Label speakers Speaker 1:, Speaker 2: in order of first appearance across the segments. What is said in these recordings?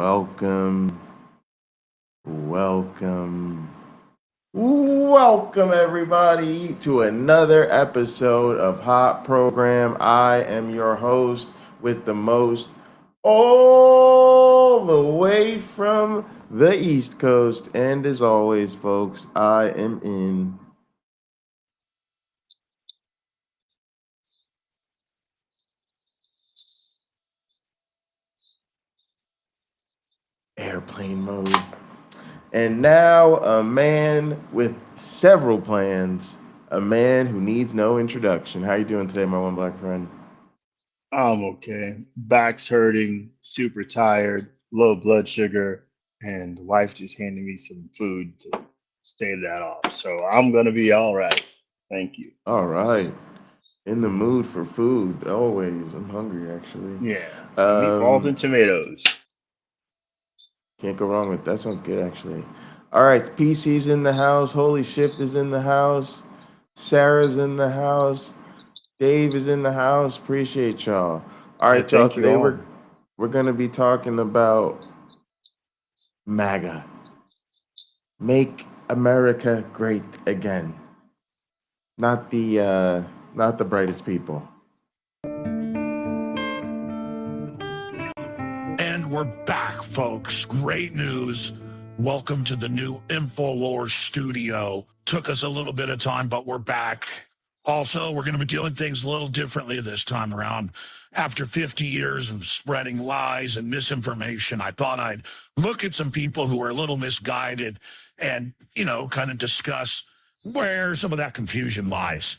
Speaker 1: Welcome, welcome, welcome everybody to another episode of Hot Program. I am your host with the most, all the way from the East Coast. And as always, folks, I am in airplane mode. And now a man with several plans, a man who needs no introduction. How you doing today, my one black friend?
Speaker 2: I'm okay. Back's hurting, super tired, low blood sugar, and the wife just handed me some food to stave that off. So I'm gonna be all right. Thank you.
Speaker 1: All right. In the mood for food, always. I'm hungry, actually.
Speaker 2: Yeah, meatballs
Speaker 1: Um,
Speaker 2: and tomatoes.
Speaker 1: can't go wrong with that. Sounds good, actually. All right, PC's in the house. Holy Shift is in the house. Sarah's in the house. Dave is in the house. Appreciate y'all. All
Speaker 2: Yeah,
Speaker 1: right, y'all.
Speaker 2: thank you
Speaker 1: Today
Speaker 2: all.
Speaker 1: we're gonna be talking about MAGA. Make America great again. Not the brightest people.
Speaker 3: And we're back, folks. Great news. Welcome to the new InfoWars studio. Took us a little bit of time, but we're back. Also, we're going to be doing things a little differently this time around. After 50 years of spreading lies and misinformation, I thought I'd look at some people who are a little misguided and, kind of discuss where some of that confusion lies.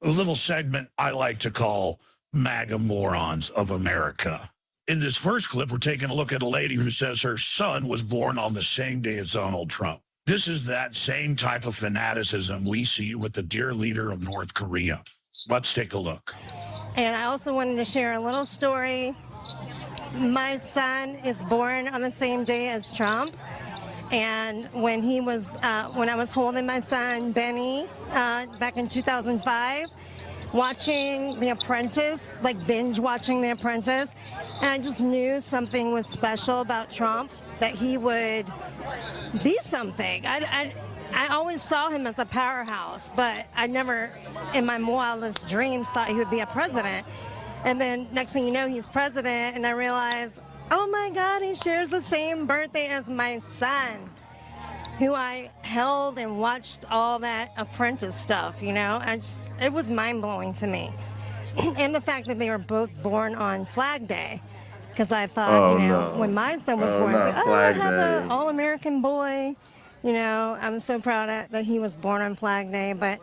Speaker 3: A little segment I like to call MAGA Morons of America. In this first clip, we're taking a look at a lady who says her son was born on the same day as Donald Trump. This is that same type of fanaticism we see with the dear leader of North Korea. Let's take a look.
Speaker 4: And I also wanted to share a little story. My son is born on the same day as Trump. And when I was holding my son, Benny, back in 2005, watching The Apprentice, like binge watching The Apprentice, and I just knew something was special about Trump, that he would be something. I always saw him as a powerhouse, but I never, in my wildest dreams, thought he would be a president. And then next thing you know, he's president, and I realize, oh my God, he shares the same birthday as my son, who I held and watched all that Apprentice stuff, it was mind-blowing to me. And the fact that they were both born on Flag Day, because I thought,
Speaker 1: Oh no.
Speaker 4: when my son was
Speaker 1: Oh,
Speaker 4: born, I was
Speaker 1: not
Speaker 4: like, oh, I
Speaker 1: Flag
Speaker 4: have
Speaker 1: Day.
Speaker 4: an all-American boy. I'm so proud that he was born on Flag Day, but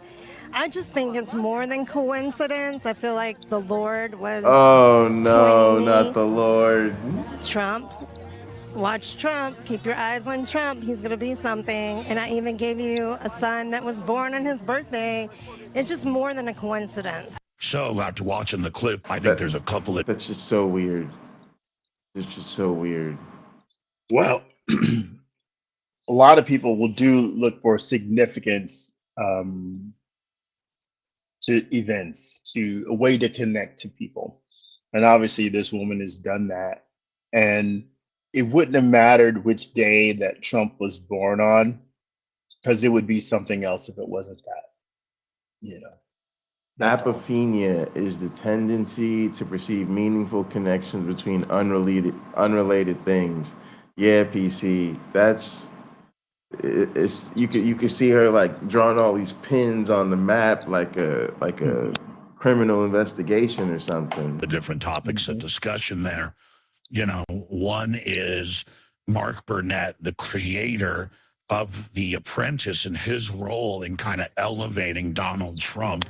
Speaker 4: I just think it's more than coincidence. I feel like the Lord was
Speaker 1: Oh no,
Speaker 4: pointing
Speaker 1: not
Speaker 4: me,
Speaker 1: the Lord.
Speaker 4: Trump. Watch Trump. Keep your eyes on Trump. He's going to be something. And I even gave you a son that was born on his birthday. It's just more than a coincidence.
Speaker 3: So after watching the clip, I think there's a couple of
Speaker 1: That's just so weird. It's just so weird.
Speaker 2: Well, a lot of people will do look for significance to events, to a way to connect to people. And obviously, this woman has done that. And it wouldn't have mattered which day that Trump was born on, because it would be something else if it wasn't that. That's all.
Speaker 1: Apophenia is the tendency to perceive meaningful connections between unrelated things. Yeah, PC. It's you could see her like drawing all these pins on the map like a criminal investigation or something.
Speaker 3: the different topics of discussion there. One is Mark Burnett, the creator of The Apprentice, and his role in kind of elevating Donald Trump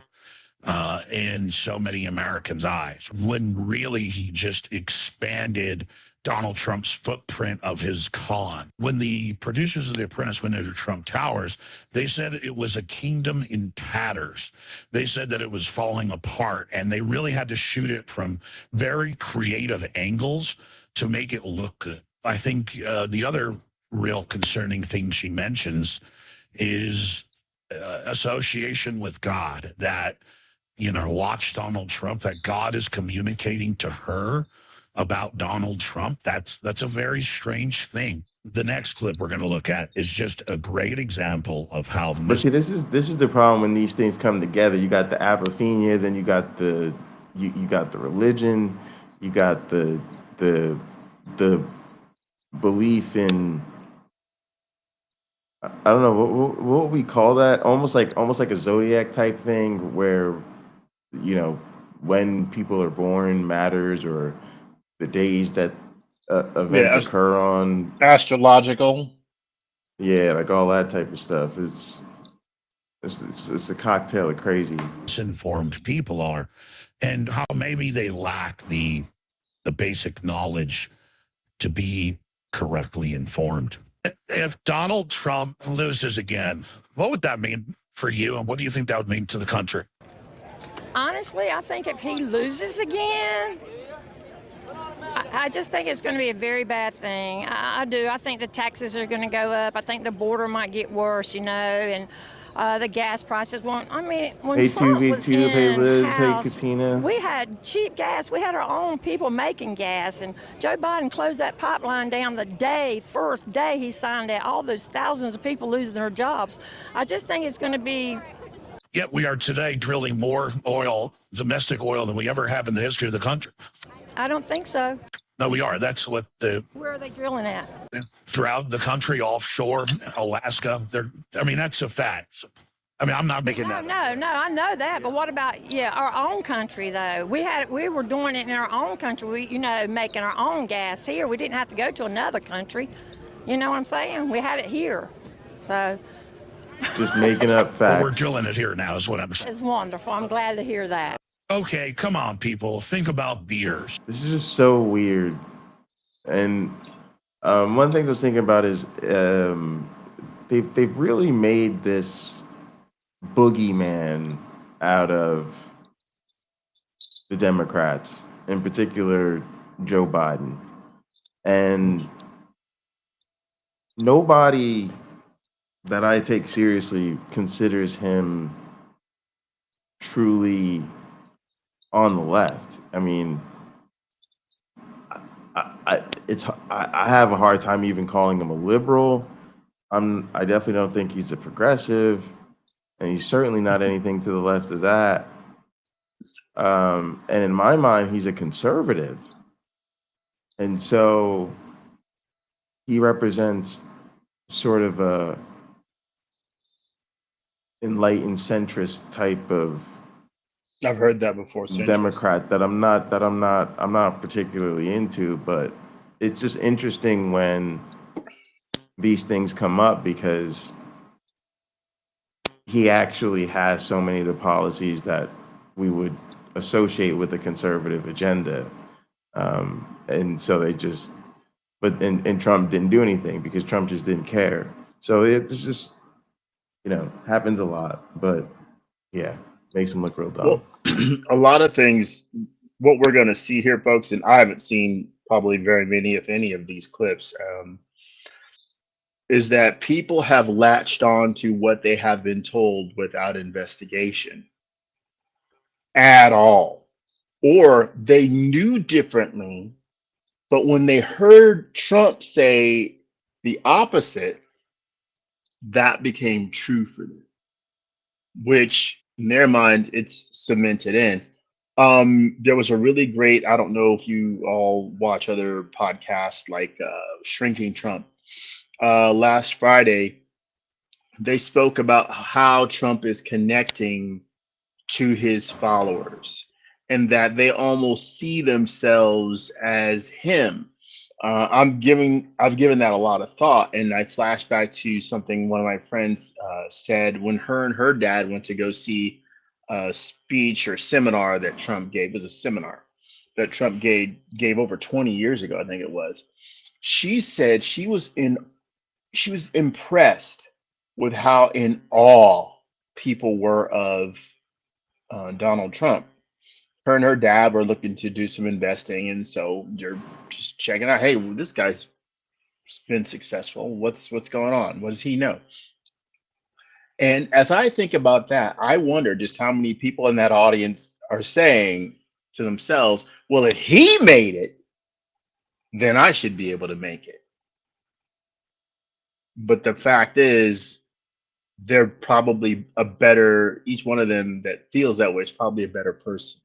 Speaker 3: in so many Americans' eyes, when really he just expanded Donald Trump's footprint of his con. When the producers of The Apprentice went into Trump Towers, they said it was a kingdom in tatters. They said that it was falling apart, and they really had to shoot it from very creative angles to make it look good. I think the other real concerning thing she mentions is association with God, that watch Donald Trump, that God is communicating to her about Donald Trump. That's a very strange thing. The next clip we're going to look at is just a great example of how
Speaker 1: But see, this is the problem when these things come together. You got the apophenia, then you got the you got the religion, you got the the belief in, I don't know what would we call that? Almost like a zodiac type thing where, when people are born matters, or the days that events
Speaker 2: Yeah,
Speaker 1: occur on.
Speaker 2: astrological.
Speaker 1: Yeah, like all that type of stuff. It's a cocktail of crazy.
Speaker 3: Misinformed people are, and how maybe they lack the basic knowledge to be correctly informed. If Donald Trump loses again, what would that mean for you, and what do you think that would mean to the country?
Speaker 5: Honestly, I think if he loses again, I just think it's going to be a very bad thing. I do. I think the taxes are going to go up. I think the border might get worse, and the gas prices won't. I mean, when
Speaker 1: Hey,
Speaker 5: Trump
Speaker 1: TV2,
Speaker 5: was
Speaker 1: hey,
Speaker 5: in
Speaker 1: Liz,
Speaker 5: house,
Speaker 1: hey, Katina.
Speaker 5: we had cheap gas. We had our own people making gas, and Joe Biden closed that pipeline down the first day he signed it. All those thousands of people losing their jobs. I just think it's going to be.
Speaker 3: Yet we are today drilling more oil, domestic oil, than we ever have in the history of the country.
Speaker 5: I don't think so.
Speaker 3: No, we are. That's what
Speaker 5: Where are they drilling at?
Speaker 3: Throughout the country, offshore, Alaska. That's a fact. I'm not making that.
Speaker 5: No, I know that. But what about our own country though? We were doing it in our own country. Making our own gas here. We didn't have to go to another country. You know what I'm saying? We had it here. So.
Speaker 1: Just making up facts.
Speaker 3: But we're drilling it here now, is what I'm saying.
Speaker 5: It's wonderful. I'm glad to hear that.
Speaker 3: Okay, come on, people. Think about beers.
Speaker 1: This is just so weird. And one thing I was thinking about is they've really made this boogeyman out of the Democrats, in particular Joe Biden. And nobody that I take seriously considers him truly on the left. I mean, I have a hard time even calling him a liberal. I definitely don't think he's a progressive, and he's certainly not anything to the left of that. And in my mind, he's a conservative, and so he represents sort of a enlightened centrist type of
Speaker 2: I've heard that before.
Speaker 1: Democrat that I'm not particularly into, but it's just interesting when these things come up because he actually has so many of the policies that we would associate with the conservative agenda. And so they just, and Trump didn't do anything because Trump just didn't care. So it's just, happens a lot, but yeah, makes him look real dumb.
Speaker 2: Well, a lot of things, what we're going to see here, folks, and I haven't seen probably very many, if any, of these clips, is that people have latched on to what they have been told without investigation at all. Or they knew differently, but when they heard Trump say the opposite, that became true for them, which in their mind, it's cemented in. There was a really great, I don't know if you all watch other podcasts like Shrinking Trump. Last Friday, they spoke about how Trump is connecting to his followers and that they almost see themselves as him. I've given that a lot of thought, and I flashed back to something one of my friends said when her and her dad went to go see a speech or seminar that Trump gave. It was a seminar that Trump gave over 20 years ago, I think it was. She said she was impressed with how in awe people were of Donald Trump. Her and her dad were looking to do some investing, and so they're just checking out. Hey, this guy's been successful. What's going on? What does he know? And as I think about that, I wonder just how many people in that audience are saying to themselves, "Well, if he made it, then I should be able to make it. But the fact is, they're probably a better, each one of them that feels that way is probably a better person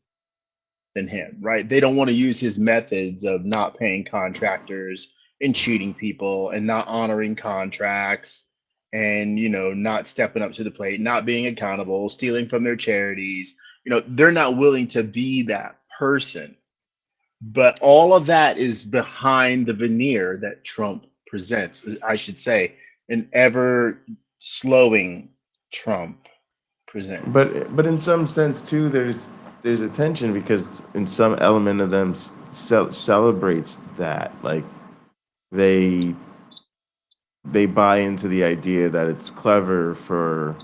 Speaker 2: than him, right? They don't want to use his methods of not paying contractors and cheating people and not honoring contracts and, you know, not stepping up to the plate, not being accountable, stealing from their charities. You know, they're not willing to be that person. But all of that is behind the veneer that Trump presents, I should say, an ever slowing Trump presents.
Speaker 1: But in some sense too, there's a tension because in some element of them celebrates that, like they buy into the idea that it's clever for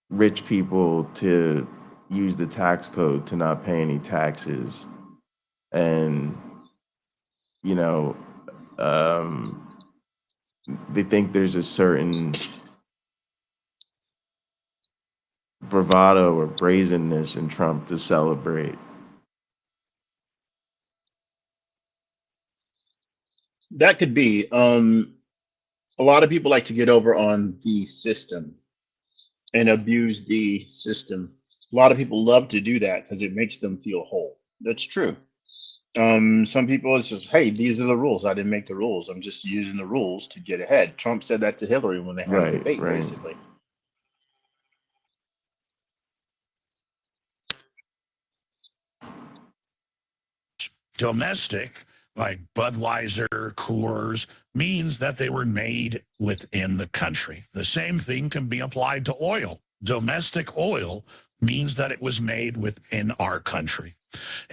Speaker 1: rich people to use the tax code to not pay any taxes, and you know, they think there's a certain bravado or brazenness in Trump to celebrate.
Speaker 2: That could be. A lot of people like to get over on the system and abuse the system. A lot of people love to do that because it makes them feel whole. That's true. Some people, it's just, hey, these are the rules. I didn't make the rules. I'm just using the rules to get ahead. Trump said that to Hillary when they had a debate, basically.
Speaker 3: Domestic, like Budweiser, Coors, means that they were made within the country. The same thing can be applied to oil. Domestic oil means that it was made within our country.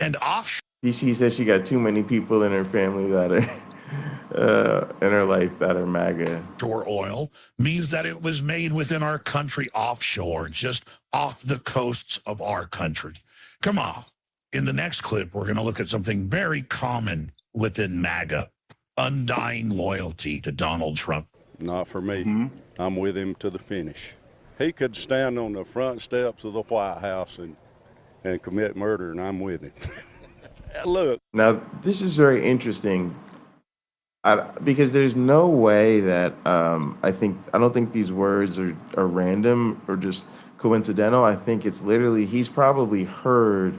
Speaker 3: And offshore.
Speaker 1: DC says she got too many people in her family that are in her life that are MAGA.
Speaker 3: Offshore oil means that it was made within our country offshore, just off the coasts of our country. Come on. In the next clip, we're going to look at something very common within MAGA, undying loyalty to Donald Trump.
Speaker 6: Not for me. I'm with him to the finish. He could stand on the front steps of the White House and commit murder, and I'm with him. Look.
Speaker 1: Now, this is very interesting because there's no way that I don't think these words are random or just coincidental. I think it's literally, he's probably heard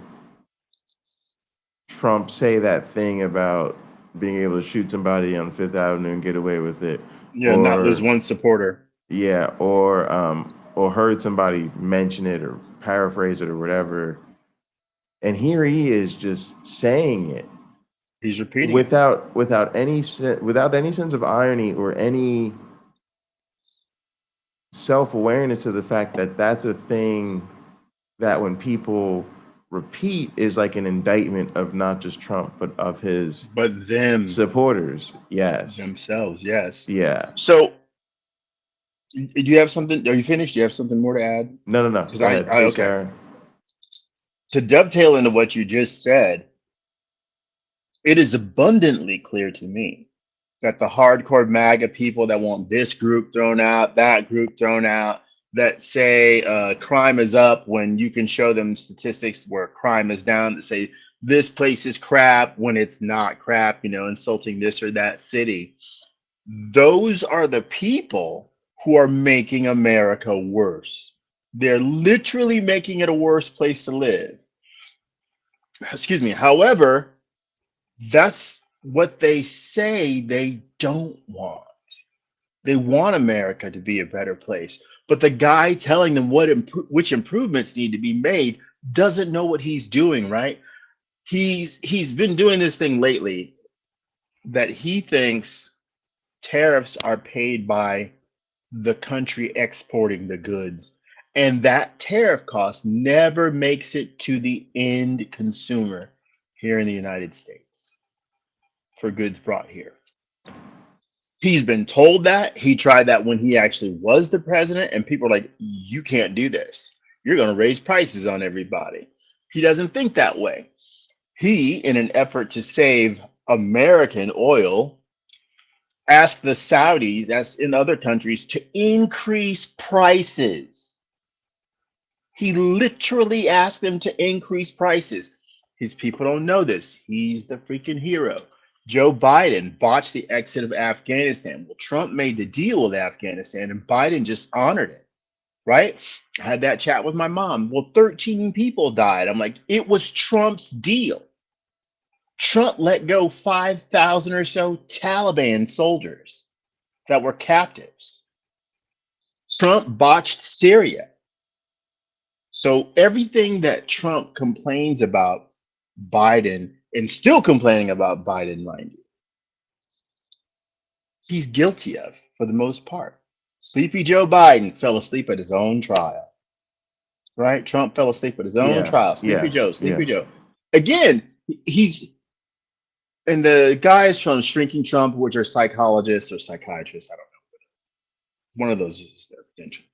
Speaker 1: Trump say that thing about being able to shoot somebody on Fifth Avenue and get away with it.
Speaker 2: Yeah, not lose one supporter.
Speaker 1: Yeah, or heard somebody mention it or paraphrase it or whatever. And here he is just saying it.
Speaker 2: He's repeating
Speaker 1: without any sense of irony or any self-awareness of the fact that that's a thing that when people repeat is like an indictment of not just Trump but of his
Speaker 2: them
Speaker 1: supporters. Yes,
Speaker 2: themselves. Yes.
Speaker 1: Yeah.
Speaker 2: So, do you have something? Are you finished? Do you have something more to add?
Speaker 1: No.
Speaker 2: Because okay. To dovetail into what you just said, it is abundantly clear to me that the hardcore MAGA people that want this group thrown out, that group thrown out, that say crime is up when you can show them statistics where crime is down, that say this place is crap when it's not crap, insulting this or that city. Those are the people who are making America worse. They're literally making it a worse place to live. Excuse me. However, that's what they say they don't want. They want America to be a better place. But the guy telling them which improvements need to be made doesn't know what he's doing, right? He's been doing this thing lately that he thinks tariffs are paid by the country exporting the goods. And that tariff cost never makes it to the end consumer here in the United States for goods brought here. He's been told that. He tried that when he actually was the president, and people are like, you can't do this. You're going to raise prices on everybody. He doesn't think that way. He, in an effort to save American oil, asked the Saudis, as in other countries, to increase prices. He literally asked them to increase prices. His people don't know this. He's the freaking hero. Joe Biden botched the exit of Afghanistan. Well, Trump made the deal with Afghanistan and Biden just honored it, right? I had that chat with my mom. Well, 13 people died. I'm like, it was Trump's deal. Trump let go 5,000 or so Taliban soldiers that were captives. Trump botched Syria. So everything that Trump complains about Biden, and still complaining about Biden, mind you, he's guilty of for the most part. Sleepy Joe Biden fell asleep at his own trial, right? Trump fell asleep at his own trial. Sleepy Joe. Again, he's, and the guys from Shrinking Trump, which are psychologists or psychiatrists, I don't know. One of those is their potential.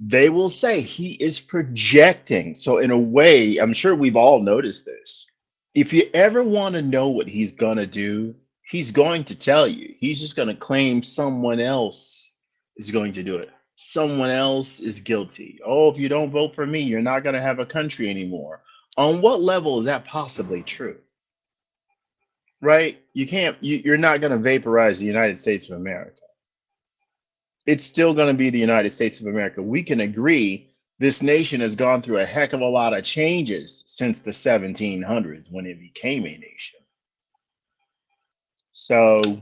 Speaker 2: They will say he is projecting. So in a way, I'm sure we've all noticed this. If you ever want to know what he's going to do, he's going to tell you. He's just going to claim someone else is going to do it. Someone else is guilty. Oh, if you don't vote for me, you're not going to have a country anymore. On what level is that possibly true? Right? You're not going to vaporize the United States of America. It's still going to be the United States of America. We can agree this nation has gone through a heck of a lot of changes since the 1700s when it became a nation. So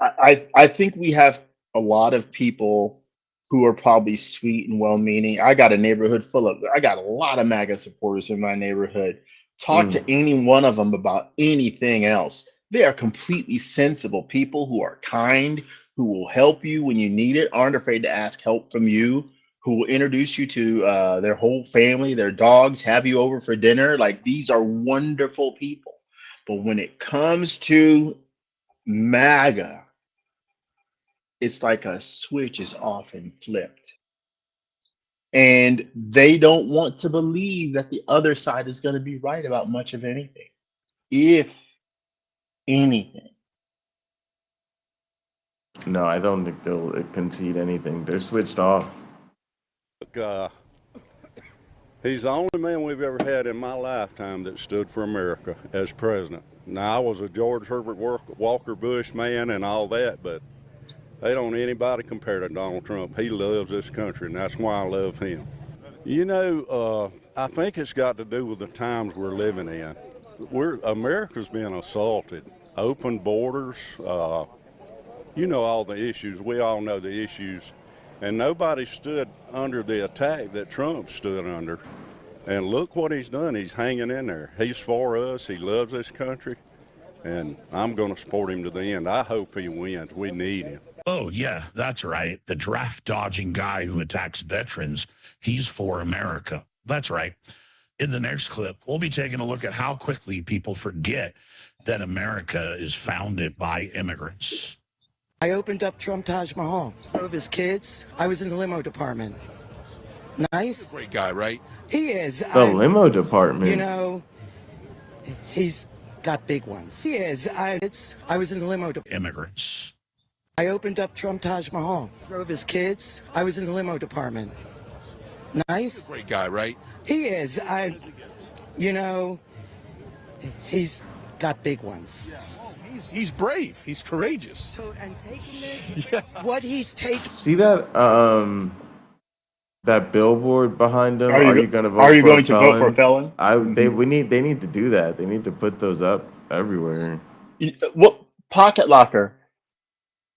Speaker 2: I think we have a lot of people who are probably sweet and well-meaning. I got a lot of MAGA supporters in my neighborhood. Talk to any one of them about anything else. They are completely sensible people who are kind, who will help you when you need it, aren't afraid to ask help from you, who will introduce you to their whole family, their dogs, have you over for dinner. Like, these are wonderful people. But when it comes to MAGA, it's like a switch is off and flipped. And they don't want to believe that the other side is going to be right about much of anything. If anything.
Speaker 1: No, I don't think they'll concede anything. They're switched off.
Speaker 6: Look, he's the only man we've ever had in my lifetime that stood for America as president. Now, I was a George Herbert Walker Bush man and all that, but they don't anybody compare to Donald Trump. He loves this country, and that's why I love him. You know, I think it's got to do with the times we're living in. America's being assaulted. Open borders, you know all the issues. We all know the issues. And nobody stood under the attack that Trump stood under. And look what he's done. He's hanging in there. He's for us. He loves this country. And I'm going to support him to the end. I hope he wins. We need him.
Speaker 3: Oh, yeah, that's right. The draft-dodging guy who attacks veterans, he's for America. That's right. In the next clip, we'll be taking a look at how quickly people forget that America is founded by immigrants.
Speaker 7: I opened up Trump Taj Mahal. Drove his kids. I was in the limo department. Nice.
Speaker 8: Great guy, right?
Speaker 7: He is.
Speaker 1: The limo department.
Speaker 7: You know, he's got big ones. He is. I was in the limo department.
Speaker 3: Immigrants.
Speaker 7: I opened up Trump Taj Mahal. Drove his kids. I was in the limo department. Nice.
Speaker 8: Great guy, right?
Speaker 7: He is. You know, he's got big ones.
Speaker 8: Yeah. He's brave. He's courageous.
Speaker 7: So, and taking this, what he's taking.
Speaker 1: See that that billboard behind him?
Speaker 2: Are you
Speaker 1: going to vote?
Speaker 2: Are you
Speaker 1: for
Speaker 2: going
Speaker 1: a
Speaker 2: to vote for a
Speaker 1: felon?
Speaker 2: felon?
Speaker 1: They need to do that. They need to put those up everywhere.
Speaker 2: Well, Pocket Locker,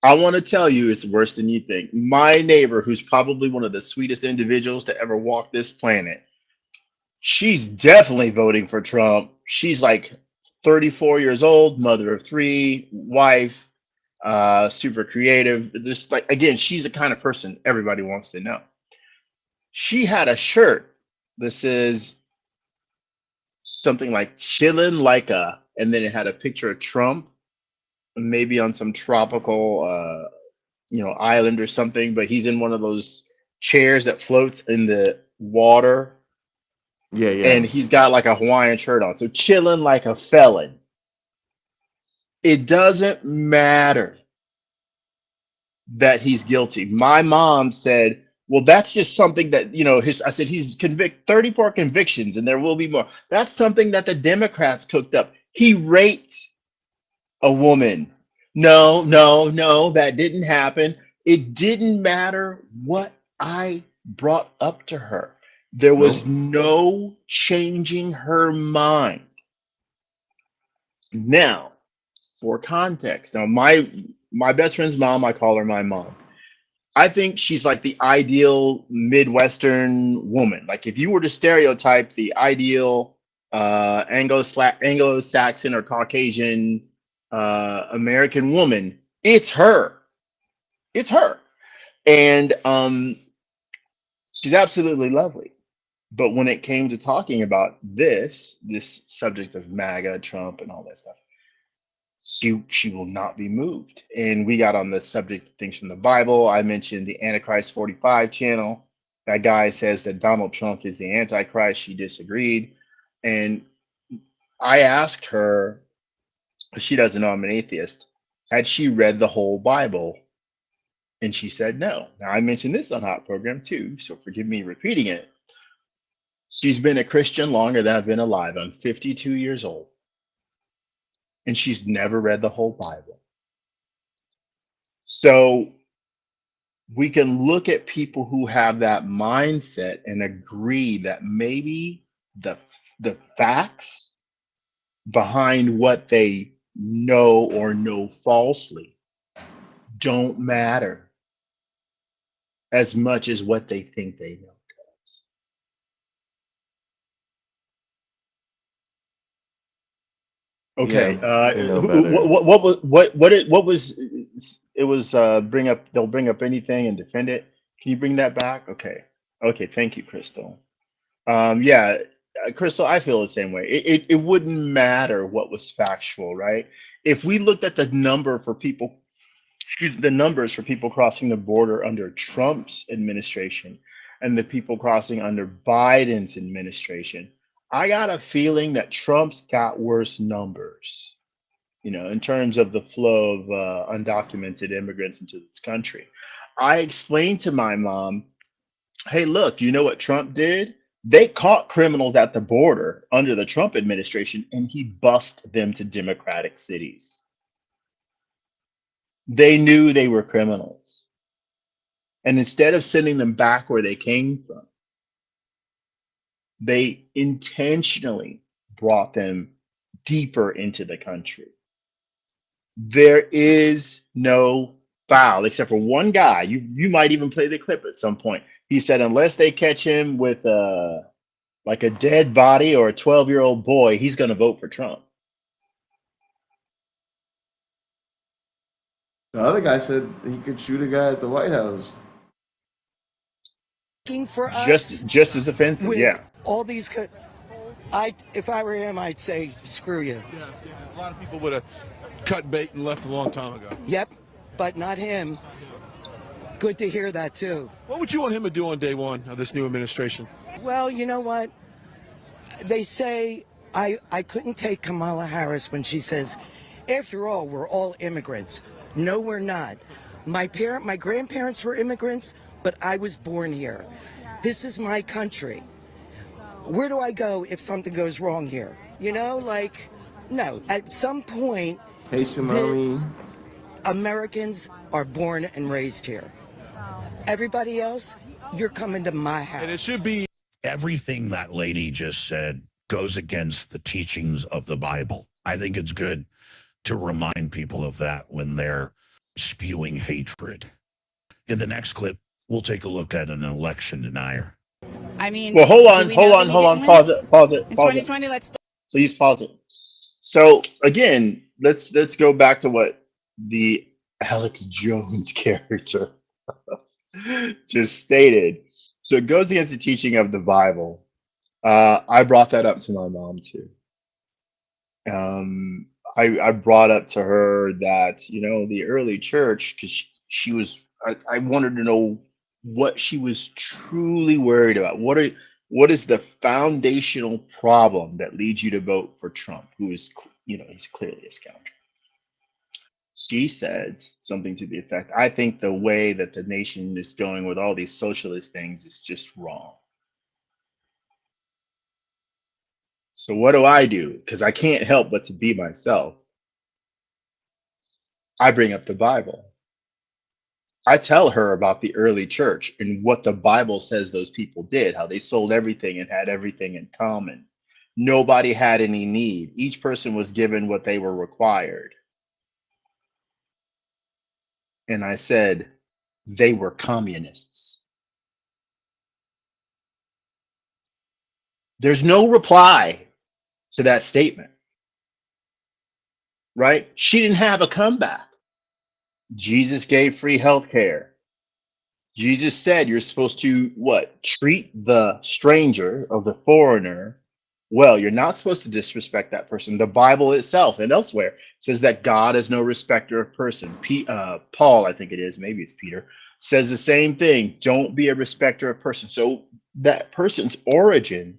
Speaker 2: I want to tell you, it's worse than you think. My neighbor, who's probably one of the sweetest individuals to ever walk this planet, she's definitely voting for Trump. She's like 34 years old, mother of 3, wife, super creative. Just like, again, she's the kind of person everybody wants to know. She had a shirt that says something like "chillin' like a," and then it had a picture of Trump, maybe on some tropical, island or something. But he's in one of those chairs that floats in the water.
Speaker 1: Yeah.
Speaker 2: And he's got like a Hawaiian shirt on. So chilling like a felon. It doesn't matter that he's guilty. My mom said, well, that's just something that, I said, he's 34 convictions and there will be more. That's something that the Democrats cooked up. He raped a woman. No, no, no, that didn't happen. It didn't matter what I brought up to her. There was
Speaker 1: Nope.
Speaker 2: no changing her mind. Now, for context, now my best friend's mom, I call her my mom. I think she's like the ideal Midwestern woman. Like if you were to stereotype the ideal Anglo-Saxon or Caucasian American woman, it's her. It's her. And she's absolutely lovely. But when it came to talking about this subject of MAGA, Trump, and all that stuff, she will not be moved. And we got on the subject of things from the Bible. I mentioned the Antichrist 45 channel. That guy says that Donald Trump is the Antichrist. She disagreed. And I asked her, she doesn't know I'm an atheist, had she read the whole Bible? And she said no. Now, I mentioned this on Hot Program too, so forgive me repeating it. She's been a Christian longer than I've been alive. I'm 52 years old. And she's never read the whole Bible. So we can look at people who have that mindset and agree that maybe the facts behind what they know or know falsely don't matter as much as what they think they know does. Okay.
Speaker 1: Yeah, they know better.
Speaker 2: What was it was bring up, they'll bring up anything and defend it. Can you bring that back? Okay. Okay, thank you, Crystal. Yeah, Crystal, I feel the same way. It wouldn't matter what was factual, right? If we looked at the number for people, the numbers for people crossing the border under Trump's administration and the people crossing under Biden's administration, I got a feeling that Trump's got worse numbers, you know, in terms of the flow of undocumented immigrants into this country. I explained to my mom, hey, look, you know what Trump did? They caught criminals at the border under the Trump administration and he bussed them to Democratic cities. They knew they were criminals. And instead of sending them back where they came from, they intentionally brought them deeper into the country. There is no foul except for one guy. You might even play the clip at some point. He said, unless they catch him with like a dead body or a 12-year-old boy, he's going to vote for Trump.
Speaker 1: The other guy said he could shoot a guy at the White House.
Speaker 7: For us,
Speaker 2: Just as offensive,
Speaker 7: with
Speaker 2: yeah.
Speaker 7: all these, if I were him, I'd say screw you.
Speaker 8: Yeah, a lot of people would have cut bait and left a long time ago.
Speaker 7: Yep, but not him. Good to hear that too.
Speaker 8: What would you want him to do on day one of this new administration?
Speaker 7: Well, you know what? They say I couldn't take Kamala Harris when she says, after all, we're all immigrants. No, we're not. My grandparents were immigrants, but I was born here. This is my country. Where do I go if something goes wrong here? You know, like, no. At some point,
Speaker 1: Hey, Simone.
Speaker 7: Americans are born and raised here. Everybody else, you're coming to my house.
Speaker 8: And it should be
Speaker 3: Everything that lady just said goes against the teachings of the Bible. I think it's good to remind people of that when they're spewing hatred. In the next clip, we'll take a look at an election denier.
Speaker 9: I mean,
Speaker 2: Well, hold on.
Speaker 9: In 2020, let's.
Speaker 2: Please pause it. So again, let's go back to what the Alex Jones character just stated. So it goes against the teaching of the Bible. I brought that up to my mom too. I brought up to her that, you know, the early church, because she was, I wanted to know what she was truly worried about. What is the foundational problem that leads you to vote for Trump, who is, you know, he's clearly a scoundrel. She says something to the effect, I think the way that the nation is going with all these socialist things is just wrong. So what do? Because I can't help but to be myself. I bring up the Bible. I tell her about the early church and what the Bible says those people did, how they sold everything and had everything in common. Nobody had any need. Each person was given what they were required. And I said, they were communists. There's no reply to that statement, right? She didn't have a comeback. Jesus gave free health care. Jesus said you're supposed to what? Treat the stranger or the foreigner well. You're not supposed to disrespect that person. The Bible itself and elsewhere says that God is no respecter of person. Paul, I think it is, maybe it's Peter, says the same thing. Don't be a respecter of person. So that person's origin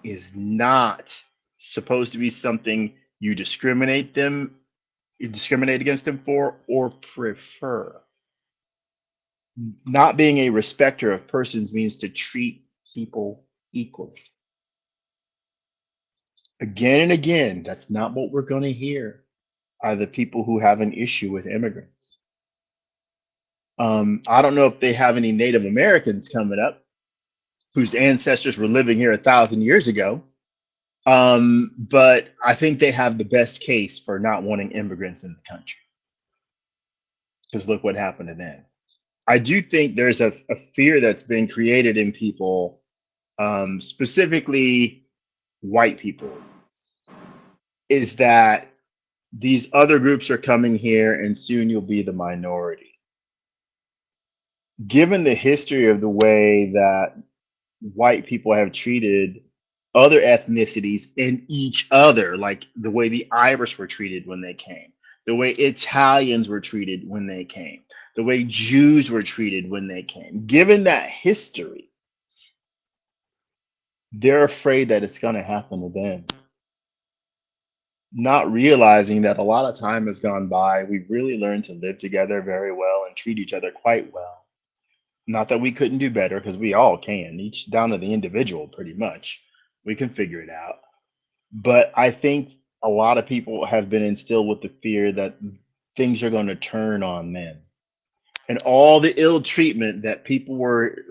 Speaker 2: is not supposed to be something you discriminate against them for or prefer. Not being a respecter of persons means to treat people equally. Again and again, that's not what we're going to hear out of the people who have an issue with immigrants. I don't know if they have any Native Americans coming up whose ancestors were living here 1,000 years ago. But I think they have the best case for not wanting immigrants in the country. Because look what happened to them. I do think there's a fear that's been created in people, specifically white people, is that these other groups are coming here and soon you'll be the minority. Given the history of the way that white people have treated other ethnicities and each other, like the way the Irish were treated when they came, the way Italians were treated when they came, the way Jews were treated when they came. Given that history, they're afraid that it's going to happen to them. Not realizing that a lot of time has gone by. We've really learned to live together very well and treat each other quite well. Not that we couldn't do better, because we all can, each down to the individual pretty much. We can figure it out. But I think a lot of people have been instilled with the fear that things are going to turn on them. And all the ill treatment that people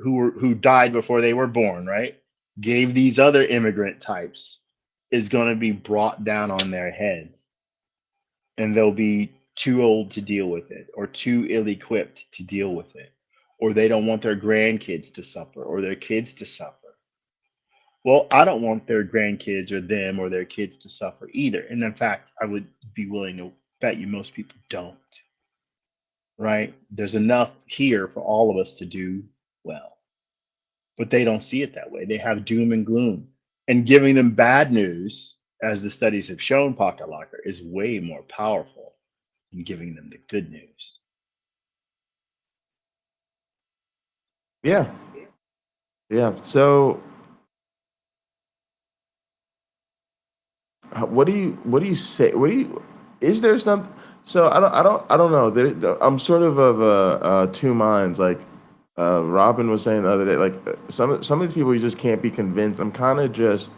Speaker 2: who died before they were born, right, gave these other immigrant types is going to be brought down on their heads. And they'll be too old to deal with it, or too ill-equipped to deal with it, or they don't want their grandkids to suffer or their kids to suffer. Well, I don't want their grandkids or them or their kids to suffer either. And in fact, I would be willing to bet you most people don't. Right? There's enough here for all of us to do well. But they don't see it that way. They have doom and gloom. And giving them bad news, as the studies have shown, Pocket Locker, is way more powerful than giving them the good news.
Speaker 1: Yeah. So what do you say? Is there some? So I don't know. I'm sort of two minds. Like Robin was saying the other day, like some of these people you just can't be convinced. I'm kind of just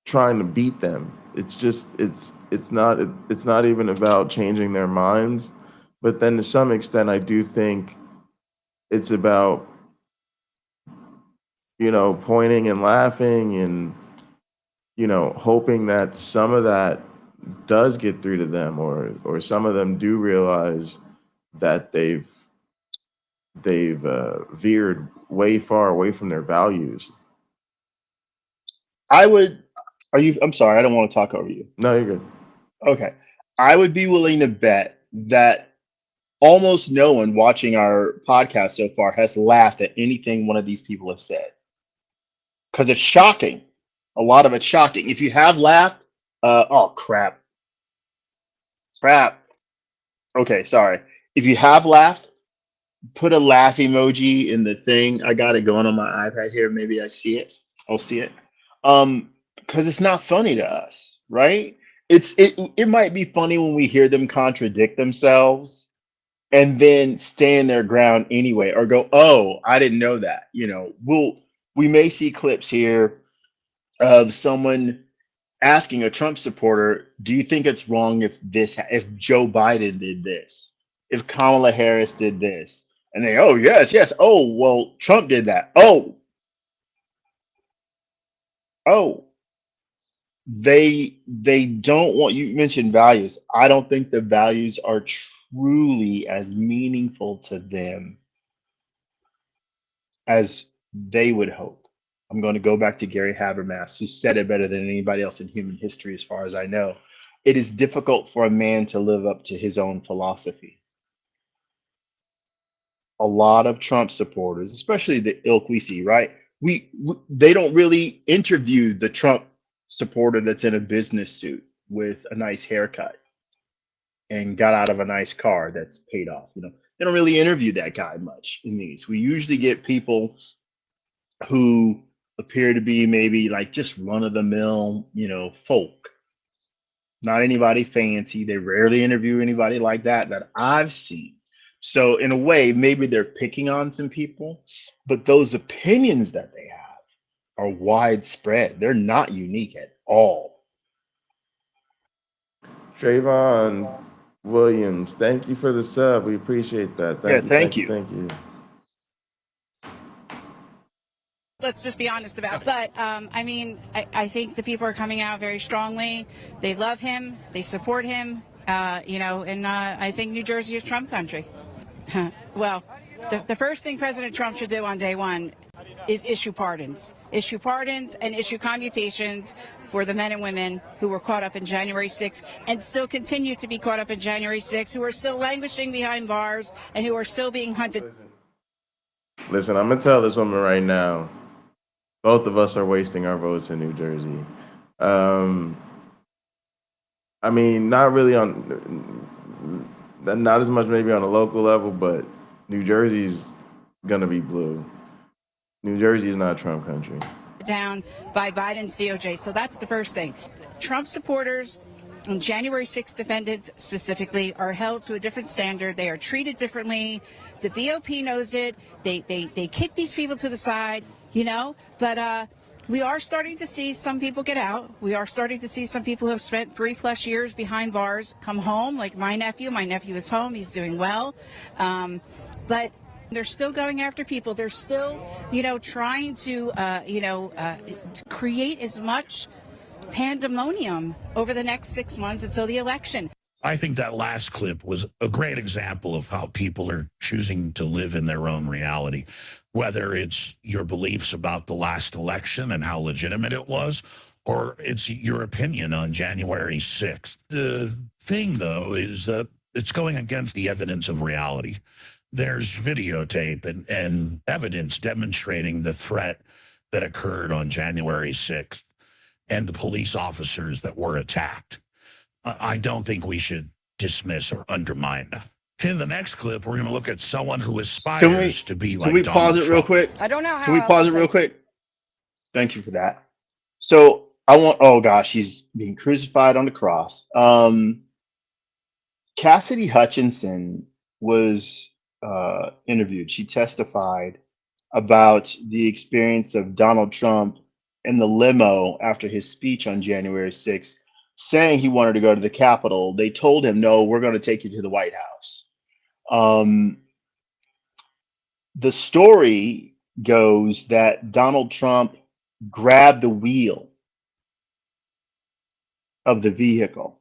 Speaker 1: trying to beat them. It's not even about changing their minds, but then to some extent I do think it's about, pointing and laughing and, hoping that some of that does get through to them, or some of them do realize that they've veered way far away from their values.
Speaker 2: I'm sorry, I don't want to talk over you.
Speaker 1: No, you're good.
Speaker 2: Okay. I would be willing to bet that almost no one watching our podcast so far has laughed at anything one of these people have said. Because it's shocking. A lot of it's shocking. If you have laughed, oh, crap. Okay, sorry. If you have laughed, put a laugh emoji in the thing. I got it going on my iPad here. Maybe I see it. I'll see it. Because it's not funny to us, right? It might be funny when we hear them contradict themselves and then stand their ground anyway, or go, oh, I didn't know that. We may see clips here of someone asking a Trump supporter, do you think it's wrong if Joe Biden did this, if Kamala Harris did this? And they, oh, yes, yes. Oh, well, Trump did that. Oh, they don't want, you mentioned values. I don't think the values are truly as meaningful to them as they would hope. I'm going to go back to Gary Habermas, who said it better than anybody else in human history, as far as I know. It is difficult for a man to live up to his own philosophy. A lot of Trump supporters, especially the ilk we see, right? They don't really interview the Trump supporter that's in a business suit with a nice haircut and got out of a nice car that's paid off. You know, they don't really interview that guy much in these. We usually get people who appear to be maybe like just run-of-the-mill, you know, folk. Not anybody fancy. They rarely interview anybody like that I've seen. So in a way, maybe they're picking on some people, but those opinions that they have are widespread. They're not unique at all.
Speaker 1: Trayvon Williams, thank you for the sub. We appreciate that.
Speaker 2: Thank you.
Speaker 1: Thank you.
Speaker 9: Let's just be honest about it. But I mean, I think the people are coming out very strongly. They love him. They support him. You know, and I think New Jersey is Trump country. Well, the first thing President Trump should do on day one is issue pardons and issue commutations for the men and women who were caught up in January 6th and still continue to be caught up in January 6th, who are still languishing behind bars and who are still being hunted.
Speaker 1: Listen, I'm going to tell this woman right now, both of us are wasting our votes in New Jersey. I mean, not really not as much maybe on a local level, but New Jersey's going to be blue. New Jersey is not Trump country.
Speaker 9: Down by Biden's DOJ. So that's the first thing. Trump supporters and January 6th defendants specifically are held to a different standard. They are treated differently. The BOP knows it. They kick these people to the side, you know, but we are starting to see some people get out. We are starting to see some people who have spent 3+ years behind bars come home, like my nephew. My nephew is home. He's doing well. But they're still going after people. They're still, you know, trying to, create as much pandemonium over the next 6 months until the election.
Speaker 3: I think that last clip was a great example of how people are choosing to live in their own reality, whether it's your beliefs about the last election and how legitimate it was, or it's your opinion on January 6th. The thing, though, is that it's going against the evidence of reality. There's videotape and evidence demonstrating the threat that occurred on January 6th and the police officers that were attacked. I don't think we should dismiss or undermine that. In the next clip, we're going to look at someone who aspires to be like Donald Trump.
Speaker 2: Can we pause it real quick?
Speaker 9: I don't know how.
Speaker 2: Can we pause it real quick? Thank you for that. So oh gosh, he's being crucified on the cross. Cassidy Hutchinson was interviewed. She testified about the experience of Donald Trump in the limo after his speech on January 6th, saying he wanted to go to the Capitol. They told him, no, we're going to take you to the White House. The story goes that Donald Trump grabbed the wheel of the vehicle,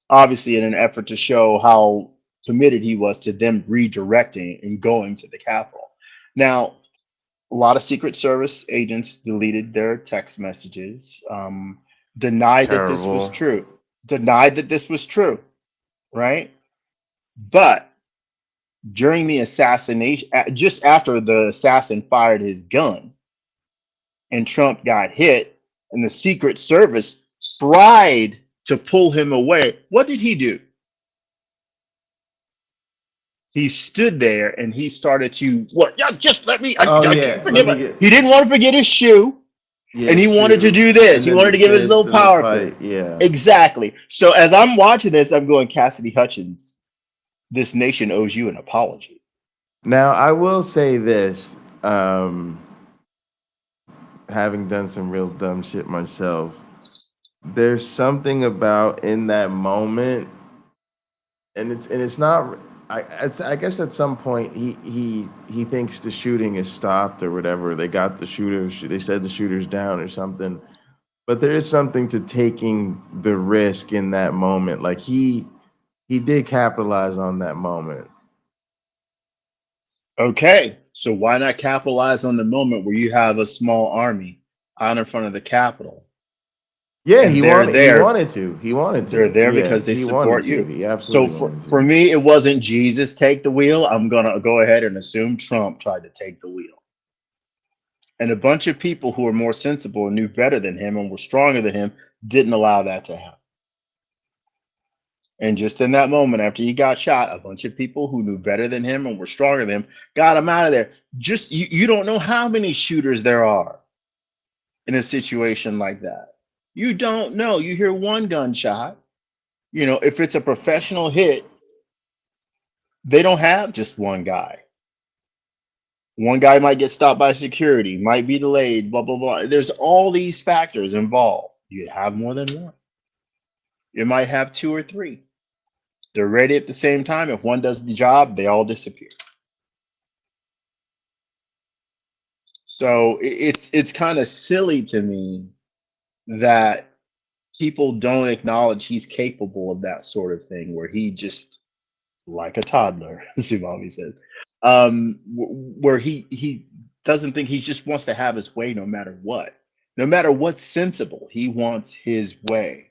Speaker 2: obviously in an effort to show how committed he was to them redirecting and going to the Capitol. Now, a lot of Secret Service agents deleted their text messages, denied that this was true, right? But during the assassination, just after the assassin fired his gun and Trump got hit and the Secret Service tried to pull him away, what did he do? He stood there and he started to, just let me, he didn't want to forget his shoe. Yeah, and he wanted to do this. He wanted to give his little power fist.
Speaker 1: Yeah,
Speaker 2: exactly. So as I'm watching this, I'm going, Cassidy Hutchins, this nation owes you an apology.
Speaker 1: Now, I will say this. having done some real dumb shit myself, there's something about in that moment, and it's not. I guess at some point he thinks the shooting is stopped or whatever. They got the shooters. They said the shooter's down or something. But there is something to taking the risk in that moment. Like he did capitalize on that moment.
Speaker 2: Okay, so why not capitalize on the moment where you have a small army out in front of the Capitol?
Speaker 1: Yeah,
Speaker 2: And
Speaker 1: he
Speaker 2: they're
Speaker 1: wanted.
Speaker 2: there.
Speaker 1: He wanted to. He wanted to.
Speaker 2: They're there
Speaker 1: Yeah,
Speaker 2: because they
Speaker 1: he
Speaker 2: support
Speaker 1: wanted to.
Speaker 2: you.
Speaker 1: He
Speaker 2: So
Speaker 1: absolutely wanted to.
Speaker 2: for me, it wasn't Jesus take the wheel. I'm gonna go ahead and assume Trump tried to take the wheel. And a bunch of people who were more sensible and knew better than him and were stronger than him didn't allow that to happen. And just in that moment, after he got shot, a bunch of people who knew better than him and were stronger than him got him out of there. Just you don't know how many shooters there are in a situation like that. You don't know. You hear one gunshot. You know, if it's a professional hit, they don't have just one guy. One guy might get stopped by security, might be delayed, blah, blah, blah. There's all these factors involved. You have more than one. You might have two or three. They're ready at the same time. If one does the job, they all disappear. So it's kind of silly to me that people don't acknowledge he's capable of that sort of thing, where he just, like a toddler, as Umami says, where he doesn't think, he just wants to have his way no matter what. No matter what's sensible, he wants his way.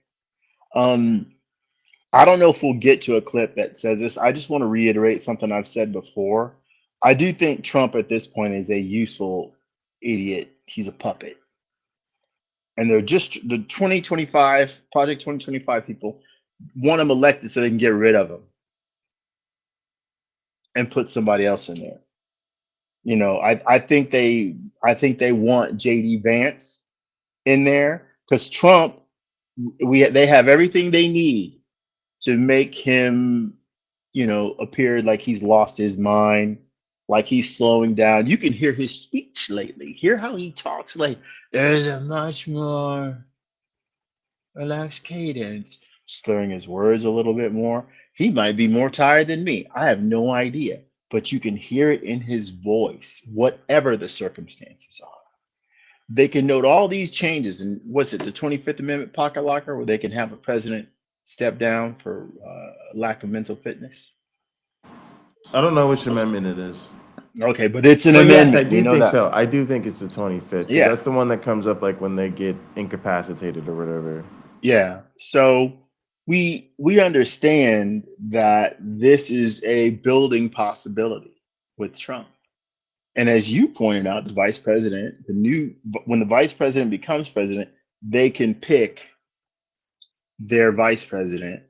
Speaker 2: I don't know if we'll get to a clip that says this. I just want to reiterate something I've said before. I do think Trump at this point is a useful idiot. He's a puppet. And they're just the 2025, Project 2025 people want him elected so they can get rid of him and put somebody else in there. You know, I think they want JD Vance in there because Trump, they have everything they need to make him, you know, appear like he's lost his mind, like he's slowing down. You can hear his speech lately. Hear how he talks, like there's a much more relaxed cadence, slurring his words a little bit more. He might be more tired than me. I have no idea, but you can hear it in his voice, whatever the circumstances are. They can note all these changes. And what's it, the 25th Amendment pocket locker, where they can have a president step down for lack of mental fitness?
Speaker 1: I don't know which amendment it is.
Speaker 2: Okay, but it's an
Speaker 1: But
Speaker 2: amendment.
Speaker 1: yes, I do think
Speaker 2: that.
Speaker 1: so. I do think it's the 25th.
Speaker 2: Yeah.
Speaker 1: That's the one that comes up like when they get incapacitated or whatever.
Speaker 2: Yeah. So we understand that this is a building possibility with Trump. And as you pointed out, the vice president, when the vice president becomes president, they can pick their vice president.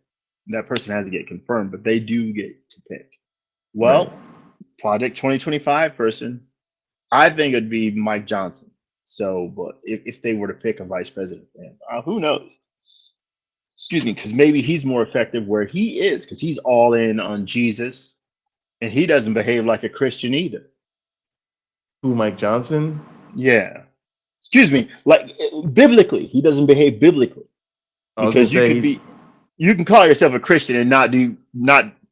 Speaker 2: That person has to get confirmed, but they do get to pick. Well,
Speaker 1: Right.
Speaker 2: Project 2025 person, I think it'd be Mike Johnson. So, but if they were to pick a vice president, who knows? Excuse me, because maybe he's more effective where he is, because he's all in on Jesus, and he doesn't behave like a Christian either.
Speaker 1: Who, Mike Johnson?
Speaker 2: Yeah. Excuse me, like biblically, he doesn't behave biblically. Because you can call yourself a Christian and not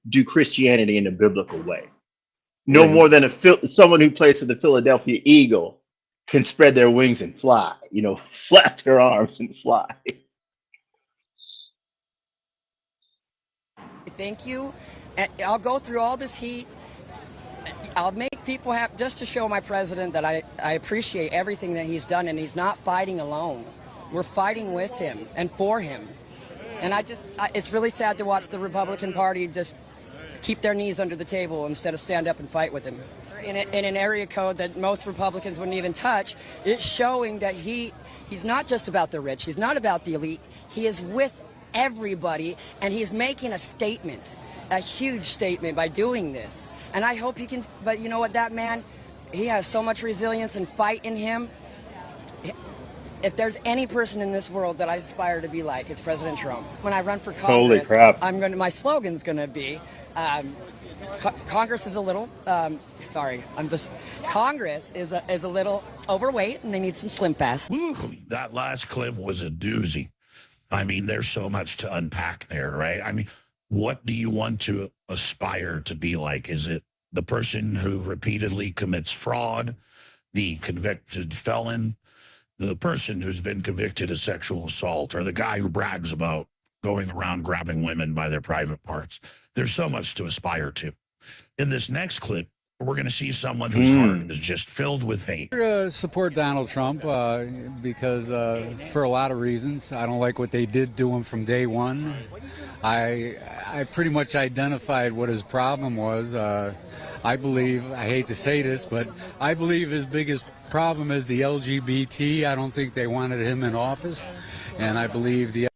Speaker 2: do Christianity in a biblical way. No more than someone who plays for the Philadelphia Eagle can spread their wings and fly, you know, flap their arms and fly.
Speaker 10: Thank you. I'll go through all this heat. I'll make people happy just to show my president that I appreciate everything that he's done, and he's not fighting alone. We're fighting with him and for him. And it's really sad to watch the Republican Party just keep their knees under the table instead of stand up and fight with him. In an area code that most Republicans wouldn't even touch, it's showing that he's not just about the rich, he's not about the elite, he is with everybody, and he's making a statement, a huge statement by doing this. And I hope he can, but you know what, that man, he has so much resilience and fight in him. If there's any person in this world that I aspire to be like, it's President Trump. When I run for
Speaker 2: Holy
Speaker 10: Congress,
Speaker 2: crap.
Speaker 10: my slogan's gonna be, Congress is a little, Congress is a little overweight and they need some Slim Fast.
Speaker 3: Woo, that last clip was a doozy. I mean, there's so much to unpack there, right? I mean, what do you want to aspire to be like? Is it the person who repeatedly commits fraud, the convicted felon, the person who's been convicted of sexual assault, or the guy who brags about going around grabbing women by their private parts? There's so much to aspire to. In this next clip, we're going to see someone whose heart is just filled with hate.
Speaker 11: Support Donald Trump because for a lot of reasons. I don't like what they did to him from day one. I pretty much identified what his problem was. I believe, I hate to say this, but I believe his biggest problem is the LGBT. I don't think they wanted him in office. And I believe the...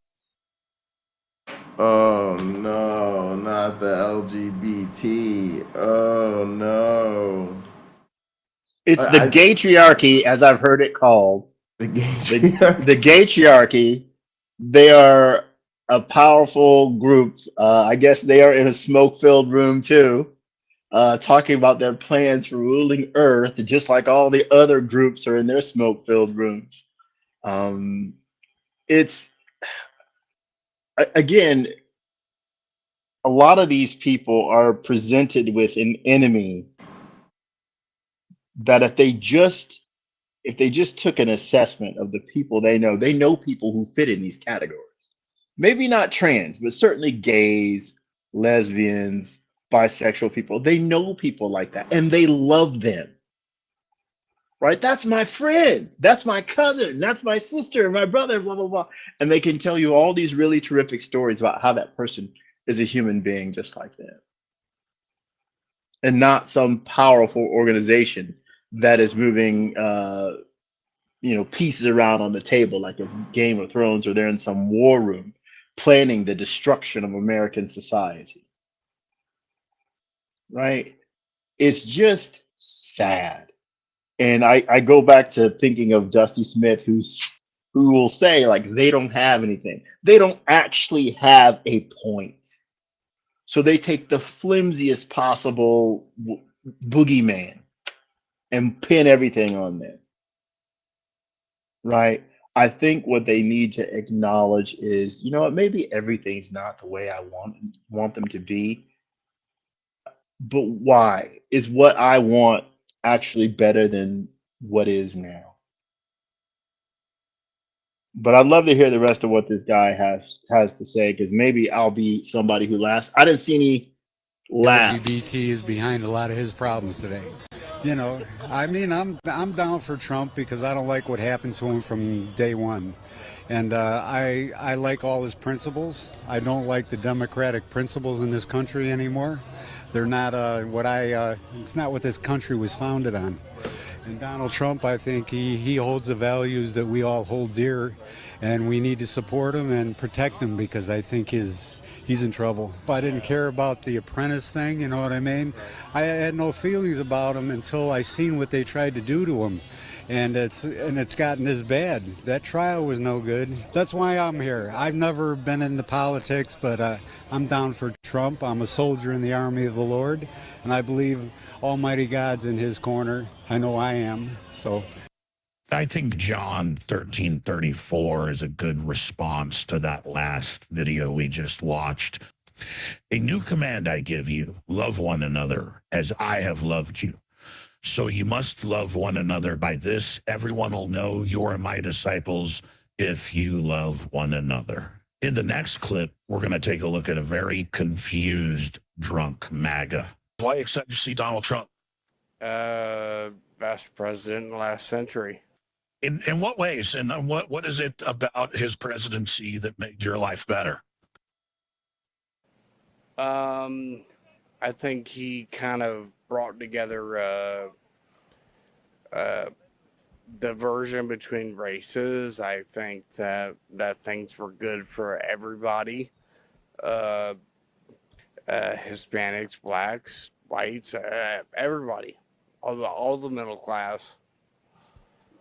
Speaker 1: Oh no, not the LGBT. Oh no.
Speaker 2: It's the gaytriarchy, as I've heard it called.
Speaker 1: The gaytriarchy.
Speaker 2: The gaytriarchy. They are a powerful group. I guess they are in a smoke-filled room too, talking about their plans for ruling Earth, just like all the other groups are in their smoke-filled rooms. It's again, a lot of these people are presented with an enemy that if they just took an assessment of the people they know people who fit in these categories. Maybe not trans, but certainly gays, lesbians, bisexual people. They know people like that and they love them. Right? That's my friend. That's my cousin. That's my sister, my brother, blah, blah, blah. And they can tell you all these really terrific stories about how that person is a human being just like them. And not some powerful organization that is moving pieces around on the table like it's Game of Thrones, or they're in some war room planning the destruction of American society. Right? It's just sad. And I go back to thinking of Dusty Smith, who will say, like, they don't have anything. They don't actually have a point. So they take the flimsiest possible boogeyman and pin everything on them. Right? I think what they need to acknowledge is, you know what, maybe everything's not the way I want them to be. But why? Is what I want actually better than what is now? But I'd love to hear the rest of what this guy has to say, because maybe I'll be somebody who laughs. I didn't see any laughs.
Speaker 11: LGBT is behind a lot of his problems today. You know, I mean, I'm down for Trump because I don't like what happened to him from day one. And I like all his principles. I don't like the democratic principles in this country anymore. They're not it's not what this country was founded on. And Donald Trump, I think he holds the values that we all hold dear, and we need to support him and protect him, because I think he's in trouble. I didn't care about the apprentice thing, you know what I mean? I had no feelings about him until I seen what they tried to do to him. And it's gotten this bad. That trial was no good. That's why I'm here. I've never been into politics, but I'm down for Trump. I'm a soldier in the army of the Lord, and I believe Almighty God's in his corner. I know I am. So
Speaker 3: I think John 13:34 is a good response to that last video we just watched. A new command I give you, love one another as I have loved you. So you must love one another. By this, everyone will know you are my disciples if you love one another. In the next clip, we're going to take a look at a very confused, drunk MAGA. Why excited to see Donald Trump?
Speaker 12: Best president in the last century.
Speaker 3: In what ways? And what is it about his presidency that made your life better?
Speaker 12: I think he kind of brought together diversion between races. I think that things were good for everybody. Hispanics, blacks, whites, everybody, all the middle class.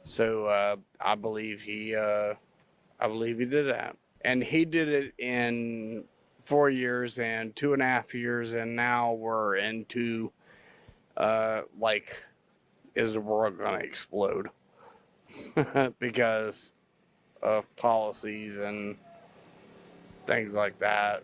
Speaker 12: So I believe I believe he did that, and he did it in 4 years and 2.5 years, and now we're into like, is the world gonna explode because of policies and things like that.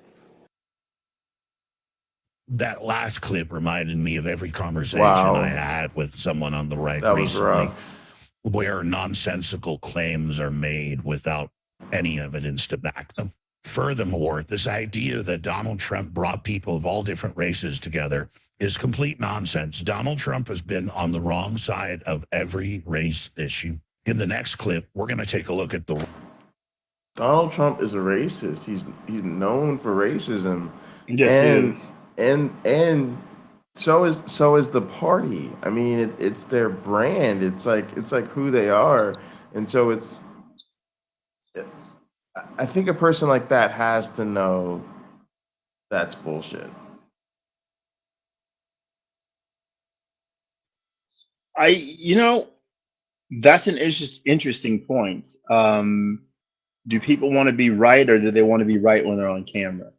Speaker 3: That last clip reminded me of every conversation I
Speaker 1: Wow,
Speaker 3: had with someone on the right
Speaker 1: that was
Speaker 3: recently
Speaker 1: rough.
Speaker 3: where nonsensical claims are made without any evidence to back them. Furthermore, this idea that Donald Trump brought people of all different races together is complete nonsense. Donald Trump has been on the wrong side of every race issue. In the next clip, we're going to take a look at the
Speaker 1: Donald Trump is a racist. He's known for racism,
Speaker 2: Yes, he
Speaker 1: and
Speaker 2: is.
Speaker 1: and so is the party. I mean, it's their brand. It's like who they are, and so it's. I think a person like that has to know that's bullshit.
Speaker 2: You know, that's an interesting point. Do people want to be right, or do they want to be right when they're on camera?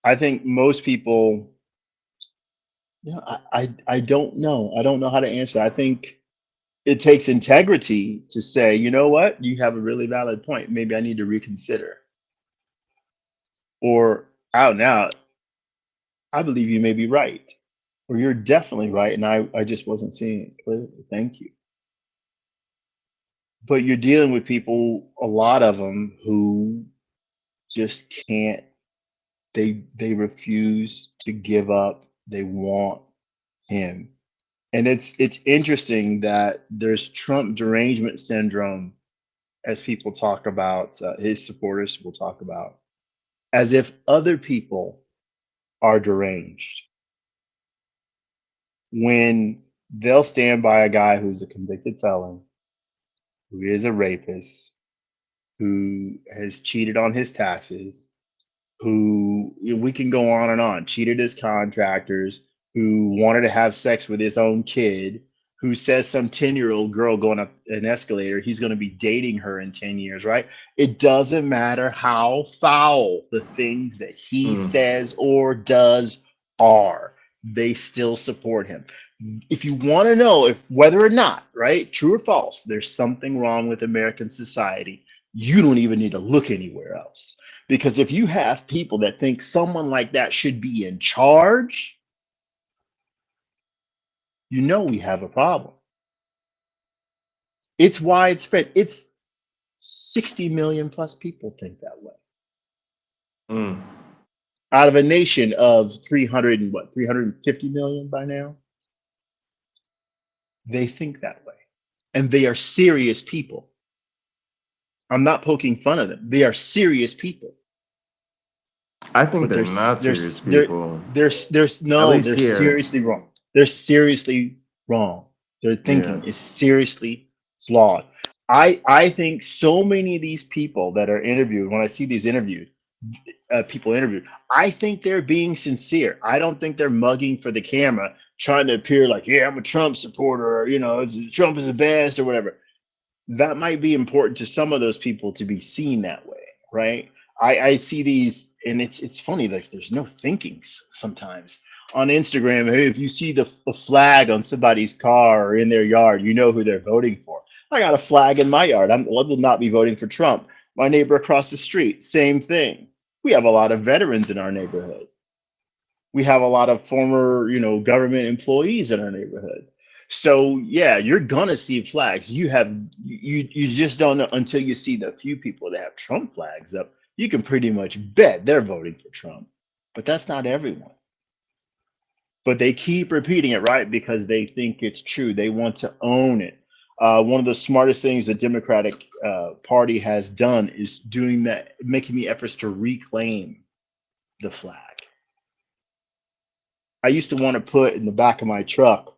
Speaker 2: I think most people, I don't know. I don't know how to answer. I think it takes integrity to say, you know what, you have a really valid point. Maybe I need to reconsider. Or out and out, I believe you may be right. Or you're definitely right, and I just wasn't seeing it clearly. Thank you. But you're dealing with people, a lot of them, who just can't, they refuse to give up. They want him. And it's interesting that there's Trump derangement syndrome, as people talk about, his supporters will talk about, as if other people are deranged when they'll stand by a guy who's a convicted felon, who is a rapist, who has cheated on his taxes, who, we can go on and on, cheated his contractors, who wanted to have sex with his own kid, who says some 10-year-old girl going up an escalator, he's going to be dating her in 10 years, right? It doesn't matter how foul the things that he says or does are, they still support him. If you want to know if whether or not, right, true or false, there's something wrong with American society, you don't even need to look anywhere else. Because if you have people that think someone like that should be in charge, you know we have a problem. It's widespread. It's 60 million plus people think that way. Out of a nation of 350 million by now. They think that way. And they are serious people. I'm not poking fun of them. They are serious people.
Speaker 1: I think
Speaker 2: But
Speaker 1: they're not serious people.
Speaker 2: They're
Speaker 1: least here.
Speaker 2: seriously wrong. They're seriously wrong. Their thinking is seriously flawed. I think so many of these people that are interviewed, when I see these people interviewed, I think they're being sincere. I don't think they're mugging for the camera, trying to appear like, yeah, I'm a Trump supporter, or, Trump is the best or whatever. That might be important to some of those people to be seen that way, right? I see these, and it's funny, like there's no thinkings sometimes on Instagram. Hey, if you see the flag on somebody's car or in their yard, you know who they're voting for. I got a flag in my yard. I will not be voting for Trump. My neighbor across the street, same thing. We have a lot of veterans in our neighborhood. We have a lot of former, government employees in our neighborhood. So yeah, you're gonna see flags. You just don't know until you see the few people that have Trump flags up. You can pretty much bet they're voting for Trump, but that's not everyone. But they keep repeating it, right? Because they think it's true. They want to own it. One of the smartest things the Democratic Party has done is doing that, making the efforts to reclaim the flag. I used to want to put in the back of my truck,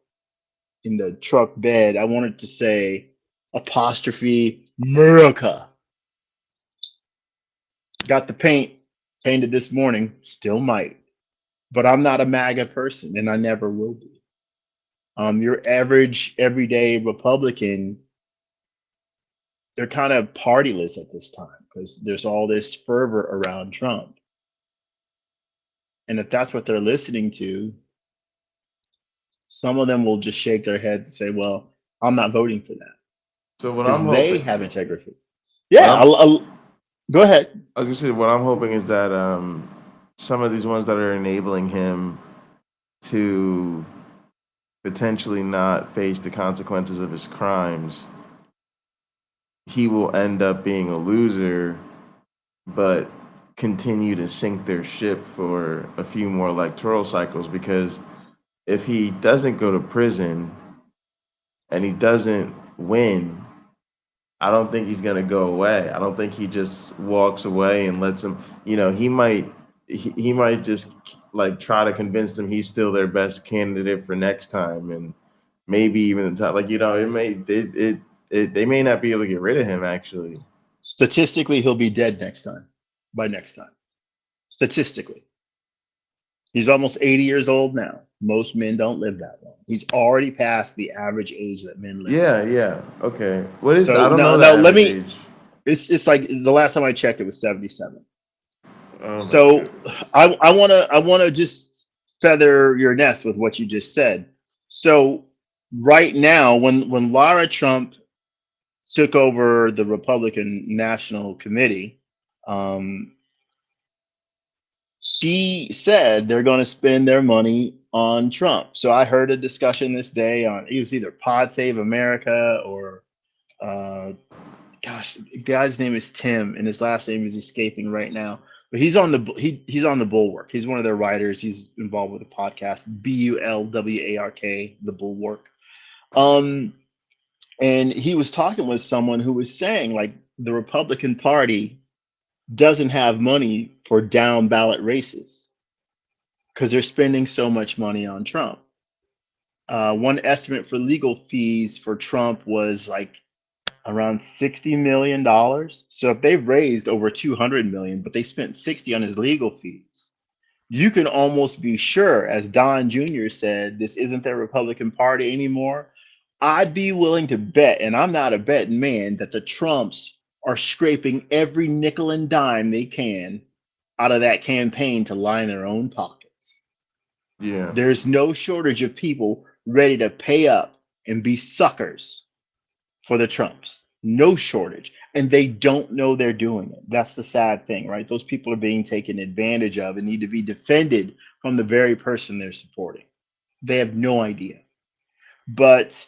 Speaker 2: in the truck bed, I wanted to say apostrophe America. Got the painted this morning, still might, but I'm not a MAGA person and I never will be. Your average everyday Republican, they're kind of partyless at this time because there's all this fervor around Trump. And if that's what they're listening to, some of them will just shake their heads and say, well, I'm not voting for that.
Speaker 1: So what
Speaker 2: Because
Speaker 1: I'm
Speaker 2: they
Speaker 1: hoping,
Speaker 2: have integrity. Yeah, go ahead.
Speaker 1: I was gonna say what I'm hoping is that some of these ones that are enabling him to potentially not face the consequences of his crimes, he will end up being a loser, but continue to sink their ship for a few more electoral cycles. Because if he doesn't go to prison and he doesn't win, I don't think he's going to go away. I don't think he just walks away and lets him, he might just like try to convince them he's still their best candidate for next time. And maybe even the top, they may not be able to get rid of him actually.
Speaker 2: Statistically, he'll be dead by next time. Statistically. He's almost 80 years old now. Most men don't live that long. He's already past the average age that men live.
Speaker 1: Yeah. Okay. What is
Speaker 2: so
Speaker 1: I don't
Speaker 2: now,
Speaker 1: know that
Speaker 2: let me
Speaker 1: age.
Speaker 2: It's like the last time I checked, it was 77.
Speaker 1: Oh
Speaker 2: so I wanna just feather your nest with what you just said. So right now, when Lara Trump took over the Republican National Committee, she said they're going to spend their money on Trump. So I heard a discussion this day on, it was either Pod Save America or, the guy's name is Tim and his last name is escaping right now. But he's on he's on the Bulwark. He's one of their writers. He's involved with the podcast BULWARK, the Bulwark. And he was talking with someone who was saying like the Republican Party doesn't have money for down ballot races because they're spending so much money on Trump. One estimate for legal fees for Trump was like around $60 million. So if they've raised over 200 million, but they spent 60 on his legal fees, you can almost be sure, as Don Jr. said, this isn't their Republican Party anymore. I'd be willing to bet, and I'm not a betting man, that the Trumps are scraping every nickel and dime they can out of that campaign to line their own pockets.
Speaker 1: Yeah.
Speaker 2: There's no shortage of people ready to pay up and be suckers for the Trumps. No shortage. And they don't know they're doing it. That's the sad thing, right? Those people are being taken advantage of and need to be defended from the very person they're supporting. They have no idea. But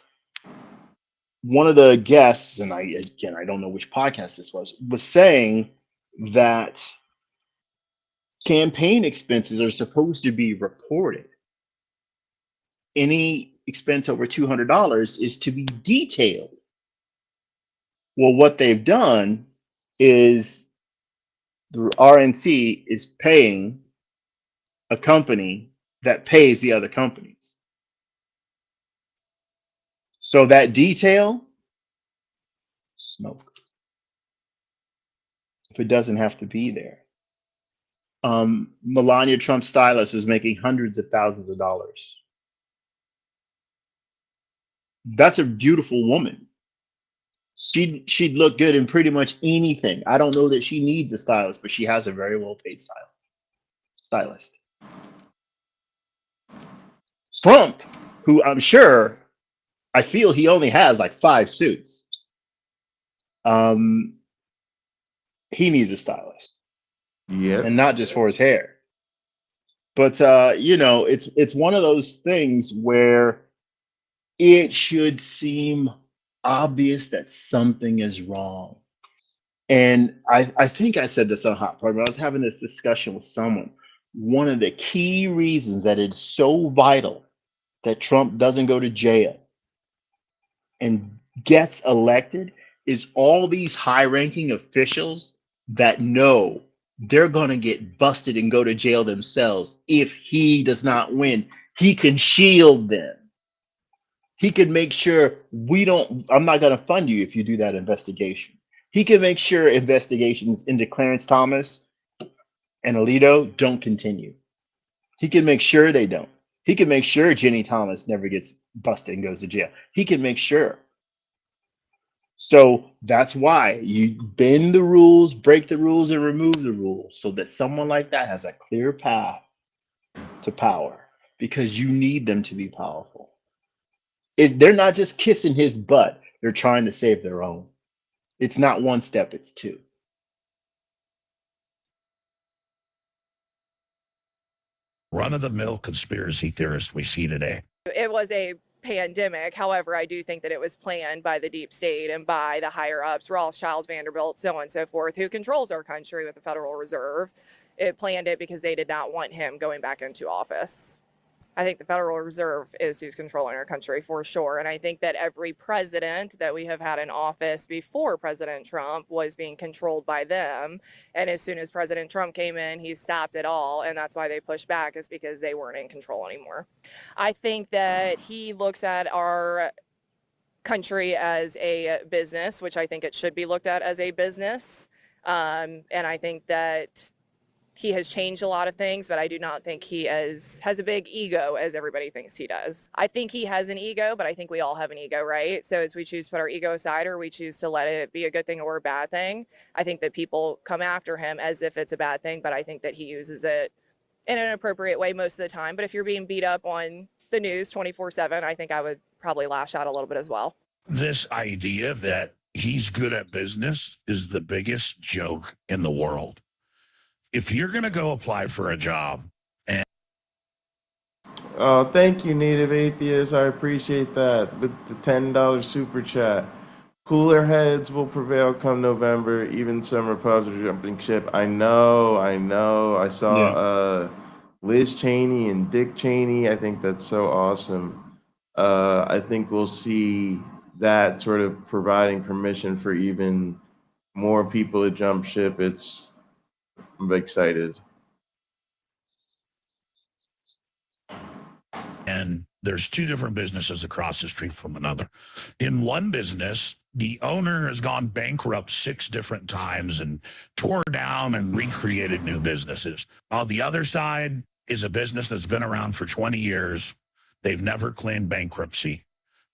Speaker 2: one of the guests, and I don't know which podcast this was saying that campaign expenses are supposed to be reported. Any expense over $200 is to be detailed. Well, what they've done is the RNC is paying a company that pays the other companies. So that detail, smoke. If it doesn't have to be there. Melania Trump's stylist is making hundreds of thousands of dollars. That's a beautiful woman. She'd look good in pretty much anything. I don't know that she needs a stylist, but she has a very well-paid stylist. Trump, who I feel he only has like 5 suits. He needs a stylist.
Speaker 1: Yeah.
Speaker 2: And not just for his hair. But it's one of those things where it should seem obvious that something is wrong. And I think I said this on Hot Party, but I was having this discussion with someone. One of the key reasons that it's so vital that Trump doesn't go to jail and gets elected is all these high-ranking officials that know they're going to get busted and go to jail themselves if he does not win. He can shield them. He can make sure I'm not going to fund you if you do that investigation. He can make sure investigations into Clarence Thomas and Alito don't continue. He can make sure they don't. He can make sure Jenny Thomas never gets busted and goes to jail. He can make sure. So that's why you bend the rules, break the rules, and remove the rules so that someone like that has a clear path to power, because you need them to be powerful. They're not just kissing his butt. They're trying to save their own. It's not one step, it's two.
Speaker 3: Run-of-the-mill conspiracy theorist we see today.
Speaker 13: It was a pandemic. However, I do think that it was planned by the deep state and by the higher ups, Rothschilds, Vanderbilt, so on and so forth, who controls our country with the Federal Reserve. It planned it because they did not want him going back into office. I think the Federal Reserve is who's controlling our country for sure. And I think that every president that we have had in office before President Trump was being controlled by them. And as soon as President Trump came in, he stopped it all. And that's why they pushed back, is because they weren't in control anymore. I think that he looks at our country as a business, which I think it should be looked at as a business. And I think that he has changed a lot of things, but I do not think he has a big ego as everybody thinks he does. I think he has an ego, but I think we all have an ego, right? So as we choose to put our ego aside, or we choose to let it be a good thing or a bad thing, I think that people come after him as if it's a bad thing, but I think that he uses it in an appropriate way most of the time. But if you're being beat up on the news 24/7, I think I would probably lash out a little bit as well.
Speaker 3: This idea that he's good at business is the biggest joke in the world. If you're going to go apply for a job and...
Speaker 1: Oh, thank you, Native Atheist. I appreciate that. With the $10 super chat. Cooler heads will prevail come November. Even some Repubs are jumping ship. I know. I saw Liz Cheney and Dick Cheney. I think that's so awesome. I think we'll see that sort of providing permission for even more people to jump ship. I'm excited.
Speaker 3: And there's two different businesses across the street from another. In one business, the owner has gone bankrupt 6 different times and tore down and recreated new businesses. On the other side is a business that's been around for 20 years. They've never claimed bankruptcy.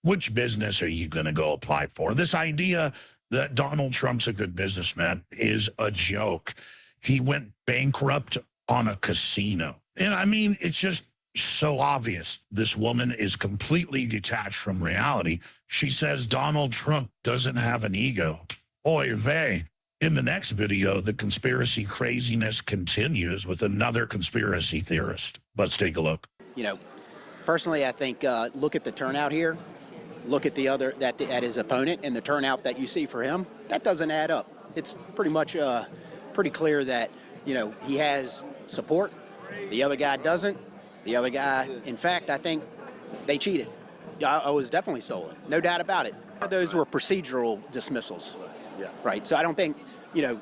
Speaker 3: Which business are you going to go apply for? This idea that Donald Trump's a good businessman is a joke. He went bankrupt on a casino. And I mean, it's just so obvious. This woman is completely detached from reality. She says Donald Trump doesn't have an ego. Oy vey. In the next video, the conspiracy craziness continues with another conspiracy theorist. Let's take a look.
Speaker 14: You know, personally, I think look at the turnout here. Look at at his opponent and the turnout that you see for him. That doesn't add up. It's pretty much pretty clear that, you know, he has support. The other guy doesn't. The other guy, in fact, I think they cheated. I was definitely stolen. No doubt about it. Those were procedural dismissals. Yeah. Right. So I don't think, you know,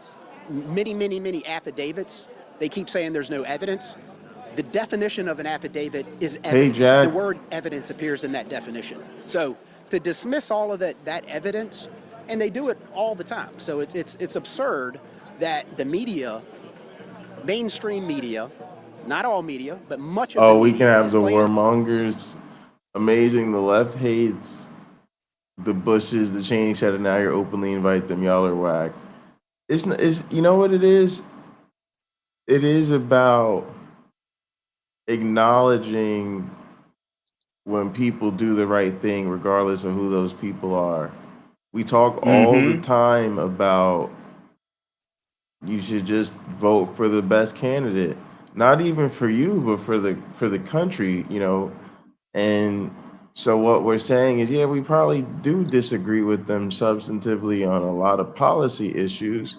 Speaker 14: many affidavits, they keep saying there's no evidence. The definition of an affidavit is evidence.
Speaker 1: Hey, Jack.
Speaker 14: The word evidence appears in that definition. So to dismiss all of that evidence, and they do it all the time. So it's absurd that the media, mainstream media, not all media, but much of the media.
Speaker 1: Oh, we can have the
Speaker 14: playing...
Speaker 1: warmongers. Amazing. The left hates the Bushes, the Cheney said, and now you're openly invite them. Y'all are whack. It's you know what it is? It is about acknowledging when people do the right thing, regardless of who those people are. We talk all the time about you should just vote for the best candidate, not even for you, but for the country, you know. And so what we're saying is, yeah, we probably do disagree with them substantively on a lot of policy issues,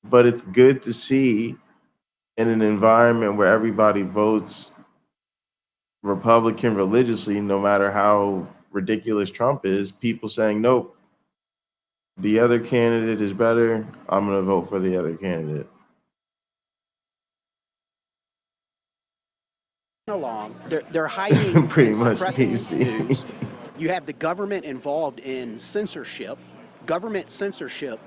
Speaker 1: but it's good to see in an environment where everybody votes Republican religiously, no matter how ridiculous Trump is, people saying, nope, the other candidate is better. I'm going to vote for the other candidate.
Speaker 14: Along, they're hiding
Speaker 1: Pretty
Speaker 14: and
Speaker 1: much
Speaker 14: suppressing
Speaker 1: easy.
Speaker 14: news. You have the government involved in censorship, government censorship,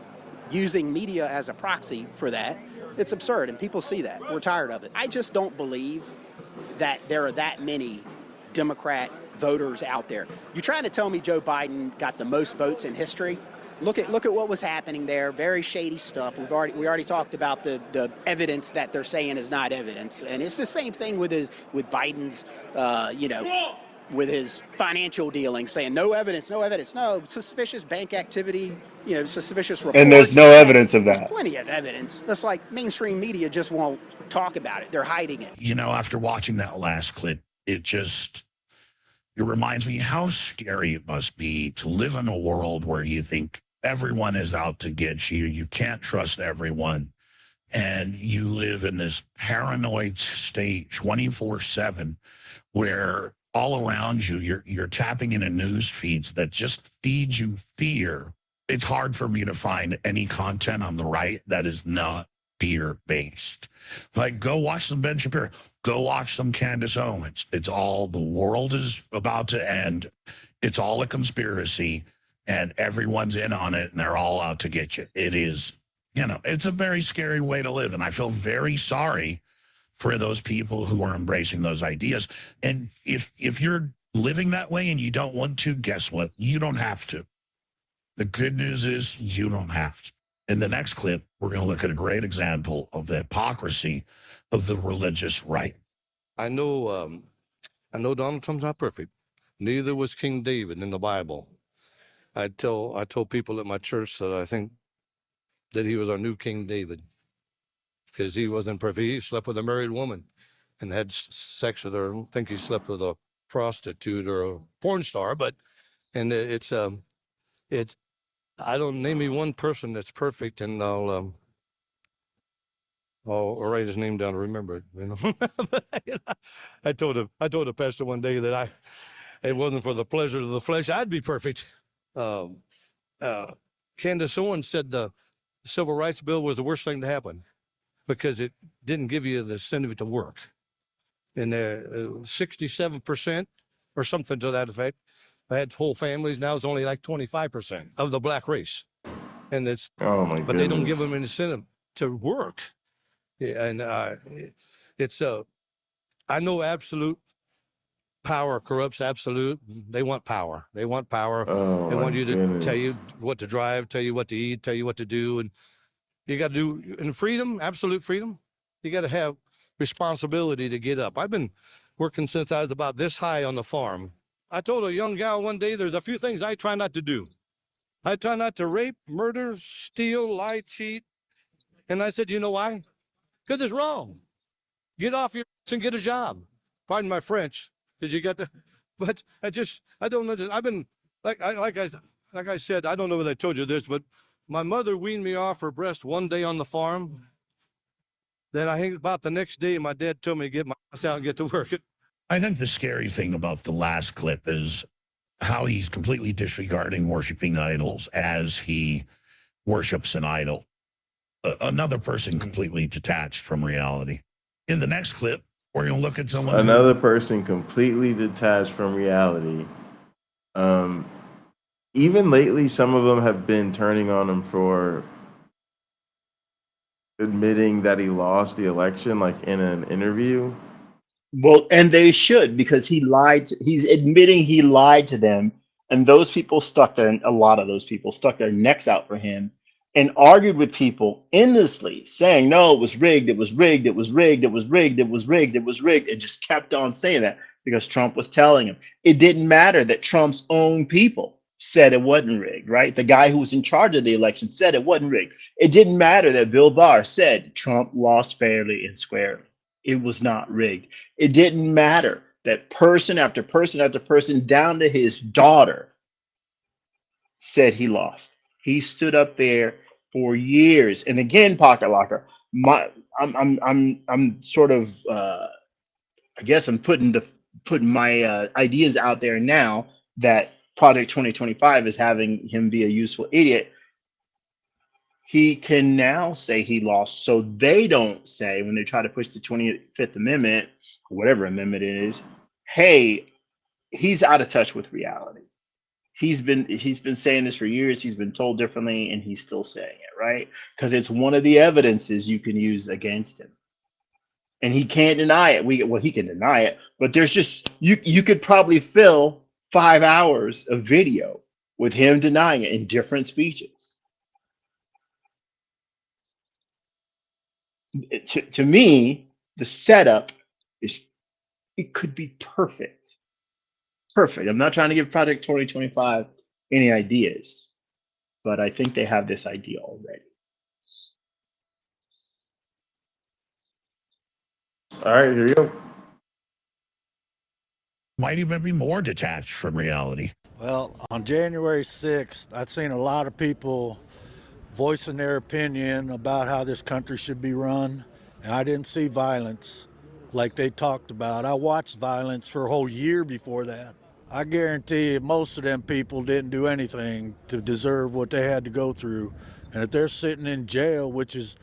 Speaker 14: using media as a proxy for that. It's absurd, and people see that. We're tired of it. I just don't believe that there are that many Democrat voters out there. You trying to tell me Joe Biden got the most votes in history? Look at what was happening there. Very shady stuff. We already talked about the evidence that they're saying is not evidence, and it's the same thing with Biden's with his financial dealings, saying no evidence, no suspicious bank activity, suspicious reports.
Speaker 2: And there's no evidence of that.
Speaker 14: There's plenty of evidence. That's like mainstream media just won't talk about it. They're hiding it.
Speaker 3: After watching that last clip, it reminds me how scary it must be to live in a world where you think everyone is out to get you. You can't trust everyone. And you live in this paranoid state 24/7 where all around you, you're tapping into news feeds that just feed you fear. It's hard for me to find any content on the right that is not fear-based. Like, go watch some Ben Shapiro. Go watch some Candace Owens. It's all, the world is about to end. It's all a conspiracy, and everyone's in on it, and they're all out to get you. It is, it's a very scary way to live, and I feel very sorry for those people who are embracing those ideas. And if you're living that way and you don't want to, guess what? You don't have to. The good news is you don't have to. In the next clip, we're going to look at a great example of the hypocrisy of the religious right.
Speaker 15: I know Donald Trump's not perfect. Neither was King David in the Bible. I told people at my church that I think that he was our new King David, because he wasn't perfect. He slept with a married woman and had sex with her. I don't think he slept with a prostitute or a porn star, I don't name me one person that's perfect, and I'll write his name down to remember it. I told a pastor one day that it wasn't for the pleasure of the flesh, I'd be perfect. Candace Owens said the Civil Rights Bill was the worst thing to happen because it didn't give you the incentive to work. And 67% or something to that effect, I had whole families. Now it's only like 25% of the black race. And but they don't give them an incentive to work. Yeah, and I know absolute power corrupts absolute. They want power. They want power. They want you to tell you what to drive, tell you what to eat, tell you what to do. And you got to do, in freedom, absolute freedom, you got to have responsibility to get up. I've been working since I was about this high on the farm. I told a young gal one day, there's a few things I try not to do. I try not to rape, murder, steal, lie, cheat. And I said, you know why? Because it's wrong. Get off your ass and get a job. Pardon my French. Did you get that? But I don't know. I've been, like I said, I don't know whether I told you this, but my mother weaned me off her breast one day on the farm. Then I think about the next day, my dad told me to get my ass out and get to work.
Speaker 3: I think the scary thing about the last clip is how he's completely disregarding worshiping idols as he worships an idol. Another person completely detached from reality. In the next clip, we're going to look at someone.
Speaker 1: Another person completely detached from reality. Even lately, some of them have been turning on him for admitting that he lost the election, like in an interview.
Speaker 2: Well, and they should, because he lied. He's admitting he lied to them. And those people a lot of those people stuck their necks out for him and argued with people endlessly, saying, no, it was rigged, it was rigged, it was rigged, it was rigged, it was rigged, it was rigged. And just kept on saying that because Trump was telling him. It didn't matter that Trump's own people said it wasn't rigged, right? The guy who was in charge of the election said it wasn't rigged. It didn't matter that Bill Barr said Trump lost fairly and squarely. It was not rigged. It didn't matter that person after person after person, down to his daughter, said he lost. He stood up there for years. And again, Pocket Locker, I'm sort of I guess I'm putting my ideas out there now that Project 2025 is having him be a useful idiot. He can now say he lost, so they don't say when they try to push the 25th Amendment, or whatever amendment it is, hey, he's out of touch with reality. He's been saying this for years. He's been told differently, and he's still saying it, right? Because it's one of the evidences you can use against him. and he can't deny it. Well, he can deny it, but there's just you could probably fill 5 hours of video with him denying it in different speeches. To me, the setup is it could be perfect. Perfect. I'm not trying to give Project 2025 any ideas, but I think they have this idea already.
Speaker 1: All right, here you go.
Speaker 3: Might even be more detached from reality.
Speaker 16: Well, on January 6th, I've seen a lot of people voicing their opinion about how this country should be run, and I didn't see violence like they talked about. I watched violence for a whole year before that. I guarantee you most of them people didn't do anything to deserve what they had to go through. And if they're sitting in jail, which is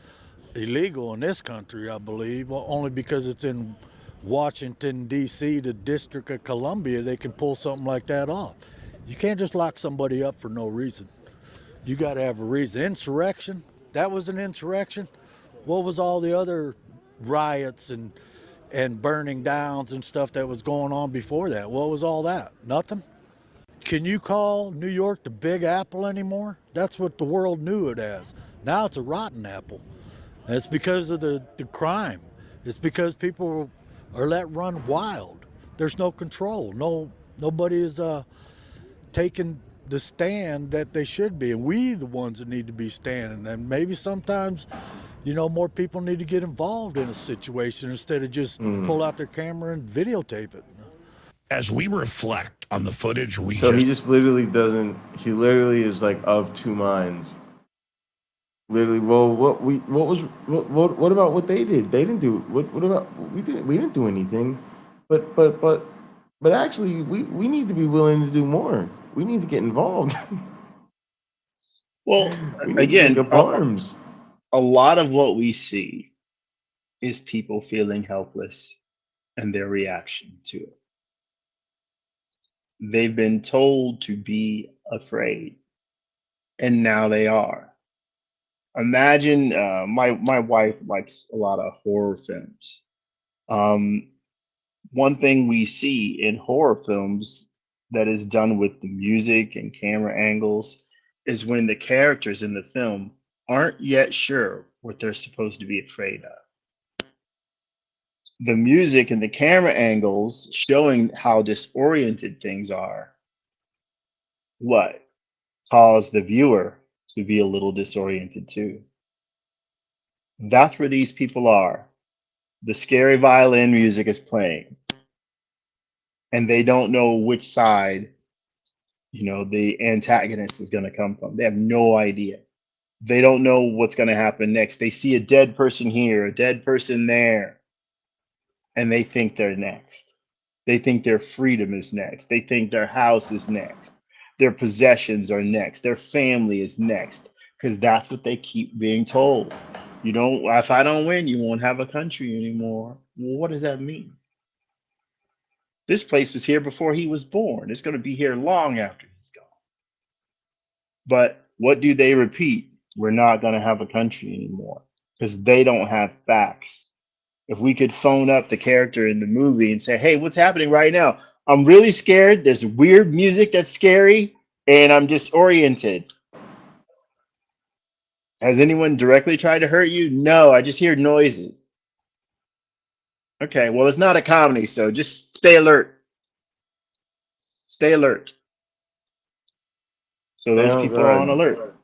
Speaker 16: illegal in this country, I believe, well, only because it's in Washington, D.C., the District of Columbia, they can pull something like that off. You can't just lock somebody up for no reason. You got to have a reason. Insurrection, that was an insurrection. What was all the other riots and burning downs and stuff that was going on before that? What was all that? Nothing? Can you call New York the Big Apple anymore? That's what the world knew it as. Now it's a rotten apple. And it's because of the crime. It's because people are let run wild. There's no control. Nobody is taking the stand that they should be. And we the ones that need to be standing. And maybe sometimes, more people need to get involved in a situation instead of just pull out their camera and videotape it.
Speaker 3: As we reflect on the footage
Speaker 1: He just literally doesn't, he literally is like of two minds. Literally, well, what about what they did? They didn't do what about we didn't do anything. But actually we need to be willing to do more. We need to get involved.
Speaker 2: Well, again, a lot of what we see is people feeling helpless and their reaction to it. They've been told to be afraid, and now they are. Imagine my wife likes a lot of horror films. One thing we see in horror films that is done with the music and camera angles is when the characters in the film aren't yet sure what they're supposed to be afraid of. The music and the camera angles showing how disoriented things are, cause the viewer to be a little disoriented too. That's where these people are. The scary violin music is playing, and they don't know which side, the antagonist is going to come from. They have no idea. They don't know what's going to happen next. They see a dead person here, a dead person there, and they think they're next. They think their freedom is next. They think their house is next. Their possessions are next. Their family is next, because that's what they keep being told. If I don't win, you won't have a country anymore. Well, what does that mean? This place was here before he was born. It's going to be here long after he's gone. But what do they repeat? We're not going to have a country anymore, because they don't have facts. If we could phone up the character in the movie and say, hey, what's happening right now? I'm really scared. There's weird music that's scary, and I'm disoriented. Has anyone directly tried to hurt you? No, I just hear noises. Okay, well, it's not a comedy, so just stay alert. Stay alert. So those people are on alert.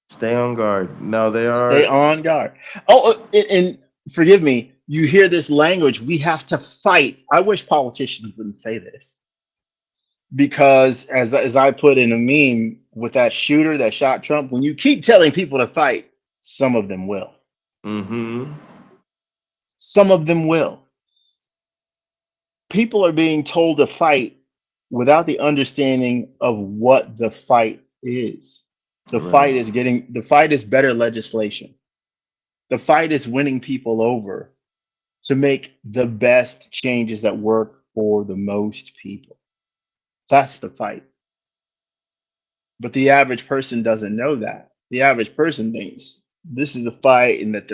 Speaker 1: Stay on guard. No, they are.
Speaker 2: Stay on guard. Oh, and forgive me, you hear this language, we have to fight. I wish politicians wouldn't say this. Because as I put in a meme with that shooter that shot Trump, when you keep telling people to fight, some of them will. Some of them will. People are being told to fight without the understanding of what the fight is. The fight is better legislation. The fight is winning people over to make the best changes that work for the most people. That's the fight. But the average person doesn't know that. The average person thinks this is the fight and that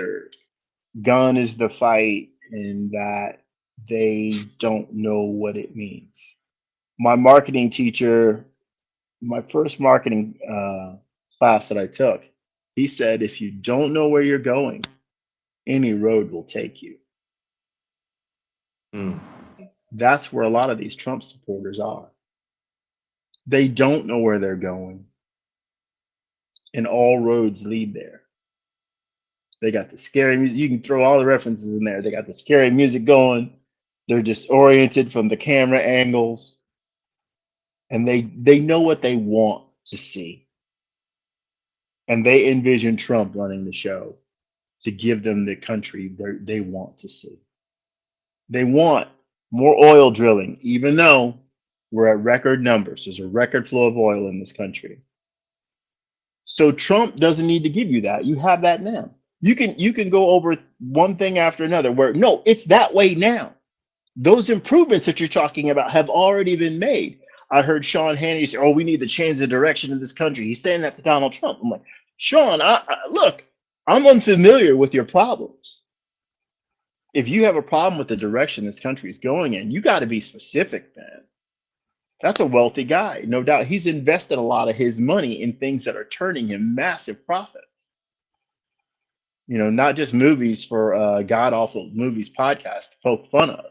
Speaker 2: gone is the fight, and that they don't know what it means. My marketing teacher, my first marketing class that I took, he said, if you don't know where you're going, any road will take you. That's where a lot of these Trump supporters are. They don't know where they're going, and all roads lead there. They got the scary music. You can throw all the references in there. They got the scary music going. They're just oriented from the camera angles, and they know what they want to see. And they envision Trump running the show to give them the country they want to see. They want more oil drilling, even though we're at record numbers. There's a record flow of oil in this country. So Trump doesn't need to give you that. You have that now. You can go over one thing after another where, no, it's that way now. Those improvements that you're talking about have already been made. I heard Sean Hannity say, oh, we need to change the direction of this country. He's saying that to Donald Trump. I'm like, Sean, look, I'm unfamiliar with your problems. If you have a problem with the direction this country is going in, you got to be specific, man. That's a wealthy guy, no doubt. He's invested a lot of his money in things that are turning him massive profits. You know, not just movies for God Awful Movies podcast to poke fun of.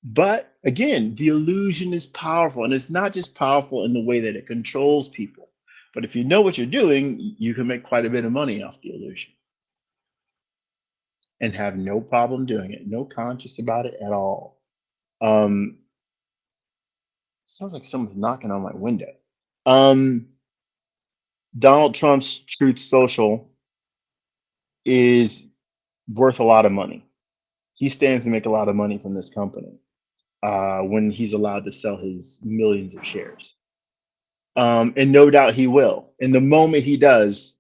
Speaker 2: But again, the illusion is powerful, and it's not just powerful in the way that it controls people. But if you know what you're doing, you can make quite a bit of money off the illusion and have no problem doing it, no conscience about it at all. Sounds like someone's knocking on my window. Donald Trump's Truth Social is worth a lot of money. He stands to make a lot of money from this company when he's allowed to sell his millions of shares. And no doubt he will. And the moment he does,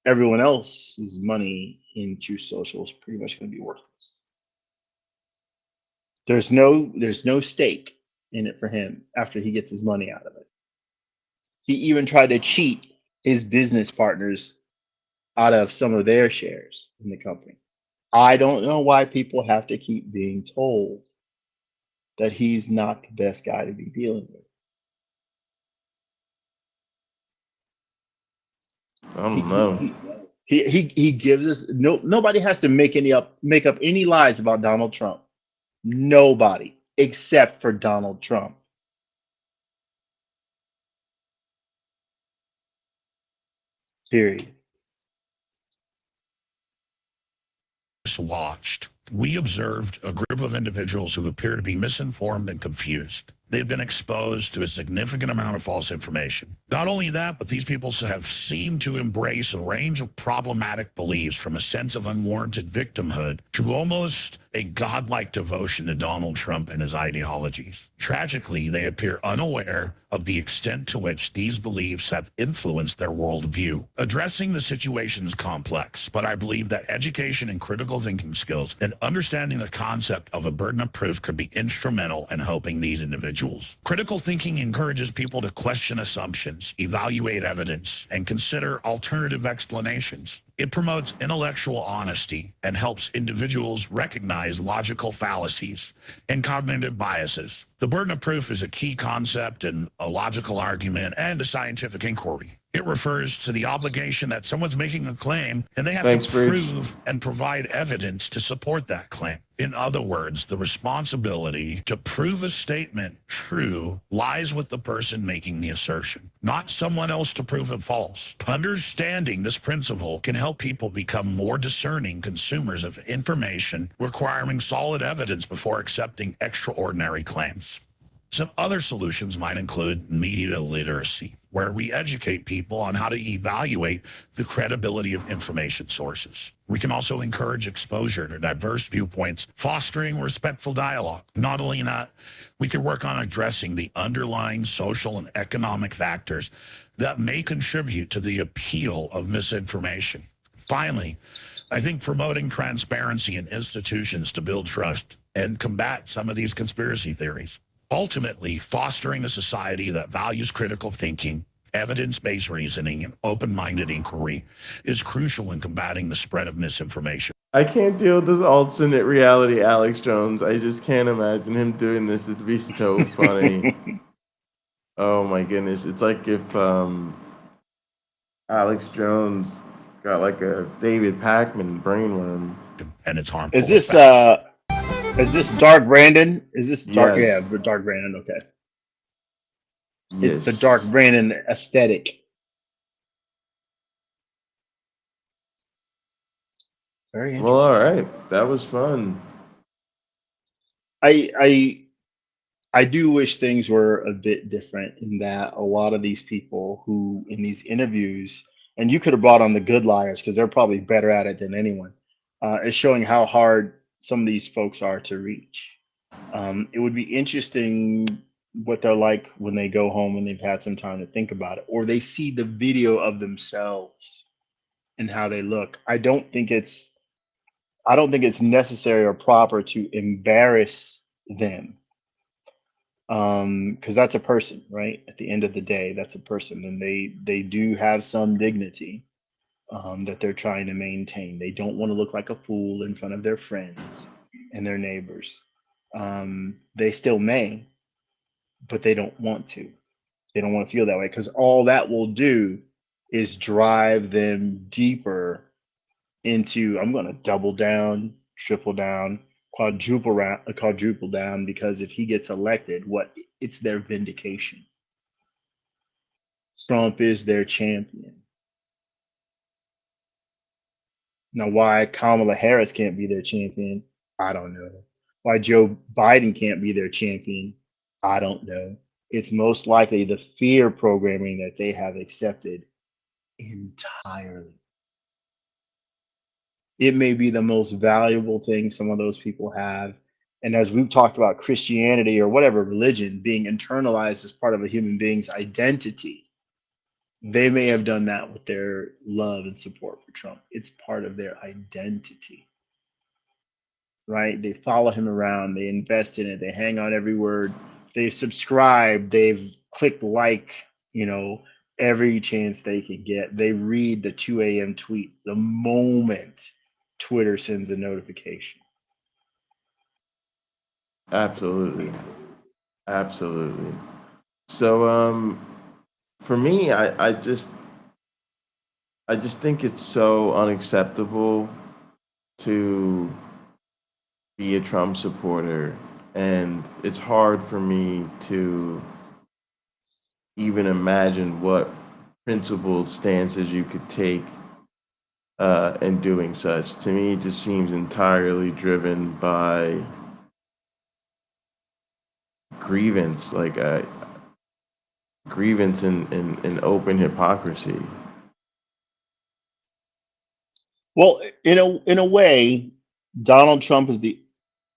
Speaker 2: everyone else's money in Truth Social is pretty much going to be worthless. There's no stake in it for him after he gets his money out of it. He even tried to cheat his business partners out of some of their shares in the company. I don't know why people have to keep being told that he's not the best guy to be dealing with.
Speaker 1: I don't know.
Speaker 2: He gives us nobody has to make up any lies about Donald Trump. Nobody except for Donald Trump. Period.
Speaker 3: Watched, we observed a group of individuals who appear to be misinformed and confused. They've been exposed to a significant amount of false information. Not only that, but these people have seemed to embrace a range of problematic beliefs, from a sense of unwarranted victimhood to almost a godlike devotion to Donald Trump and his ideologies. Tragically, they appear unaware of the extent to which these beliefs have influenced their worldview. Addressing the situation is complex, but I believe that education and critical thinking skills and understanding the concept of a burden of proof could be instrumental in helping these individuals. Critical thinking encourages people to question assumptions, evaluate evidence, and consider alternative explanations. It promotes intellectual honesty and helps individuals recognize logical fallacies and cognitive biases. The burden of proof is a key concept in a logical argument and a scientific inquiry. It refers to the obligation that someone's making a claim and they have to prove and provide evidence to support that claim. In other words, the responsibility to prove a statement true lies with the person making the assertion, not someone else to prove it false. Understanding this principle can help people become more discerning consumers of information, requiring solid evidence before accepting extraordinary claims. Some other solutions might include media literacy, where we educate people on how to evaluate the credibility of information sources. We can also encourage exposure to diverse viewpoints, fostering respectful dialogue. Not only that, we can work on addressing the underlying social and economic factors that may contribute to the appeal of misinformation. Finally, I think promoting transparency in institutions to build trust and combat some of these conspiracy theories. Ultimately, fostering a society that values critical thinking, Evidence-based reasoning and open-minded inquiry is crucial in combating the spread of misinformation.
Speaker 1: I can't deal with this alternate reality Alex Jones. I just can't imagine him doing this. It'd be so funny. Oh my goodness. It's like if Alex Jones got like a David Pakman brainworm.
Speaker 3: And it's harmful.
Speaker 2: Is this Dark Brandon? Is this Dark?
Speaker 1: Yes.
Speaker 2: Yeah, Dark Brandon. Okay.
Speaker 1: Yes.
Speaker 2: It's the Dark Brandon aesthetic. Very interesting.
Speaker 1: Well, all right. That was fun.
Speaker 2: I do wish things were a bit different in that a lot of these people who in these interviews, and you could have brought on the good liars because they're probably better at it than anyone, is showing how hard some of these folks are to reach. It would be interesting what they're like when they go home and they've had some time to think about it, or they see the video of themselves and how they look. I don't think it's necessary or proper to embarrass them. Because that's a person, right? At the end of the day, that's a person, and they do have some dignity that they're trying to maintain. They don't want to look like a fool in front of their friends and their neighbors. They still may, but they don't want to. They don't want to feel that way, because all that will do is drive them deeper into, I'm going to double down, triple down, quadruple down, because if he gets elected, it's their vindication. Trump is their champion. Now, why Kamala Harris can't be their champion, I don't know. Why Joe Biden can't be their champion, I don't know. It's most likely the fear programming that they have accepted entirely. It may be the most valuable thing some of those people have. And as we've talked about Christianity or whatever religion being internalized as part of a human being's identity, they may have done that with their love and support for Trump. It's part of their identity, right? They follow him around, they invest in it, they hang on every word, they've subscribed, they've clicked like, every chance they can get. They read the 2 a.m. tweets the moment Twitter sends a notification.
Speaker 1: Absolutely. So for me, I just think it's so unacceptable to be a Trump supporter, and it's hard for me to even imagine what principled stances you could take in doing such. To me, it just seems entirely driven by grievance, like a grievance and open hypocrisy.
Speaker 2: Well, in a way, Donald Trump is the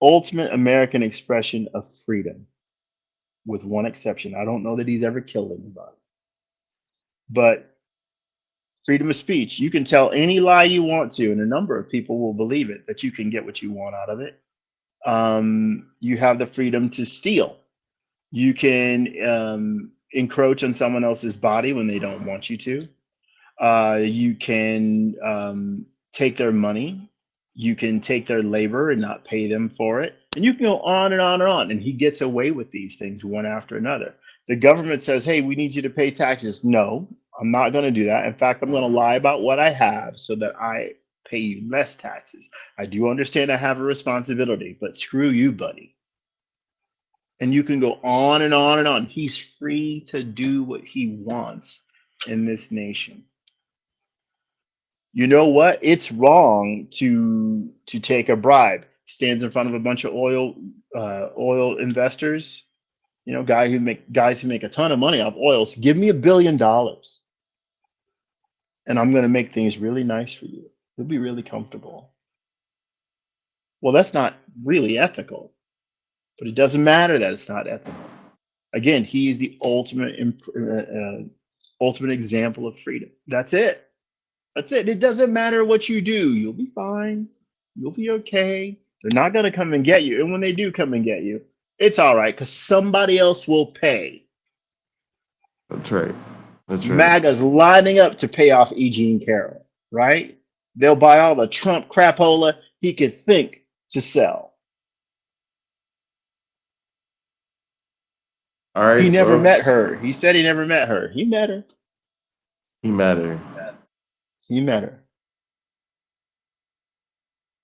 Speaker 2: ultimate American expression of freedom, with one exception. I don't know that he's ever killed anybody. But freedom of speech, you can tell any lie you want to, and a number of people will believe it, that you can get what you want out of it. You have the freedom to steal. You can encroach on someone else's body when they don't want you to. You can take their money. You can take their labor and not pay them for it. And you can go on and on and on. And he gets away with these things one after another. The government says, hey, we need you to pay taxes. No, I'm not going to do that. In fact, I'm going to lie about what I have so that I pay you less taxes. I do understand I have a responsibility, but screw you, buddy. And you can go on and on and on. He's free to do what he wants in this nation. You know what? It's wrong to take a bribe. He stands in front of a bunch of oil investors, guys who make a ton of money off oils. Give me $1 billion, and I'm going to make things really nice for you. You'll be really comfortable. Well, that's not really ethical, but it doesn't matter that it's not ethical. Again, he is the ultimate example of freedom. That's it. That's it. It doesn't matter what you do. You'll be fine. You'll be okay. They're not going to come and get you. And when they do come and get you, it's all right, because somebody else will pay.
Speaker 1: That's right. That's right.
Speaker 2: MAGA's lining up to pay off E. Jean Carroll, right? They'll buy all the Trump crapola he could think to sell.
Speaker 1: All right,
Speaker 2: He never met
Speaker 1: folks.
Speaker 2: her. He said he never met her. He met her.
Speaker 1: He met her.
Speaker 2: He met her.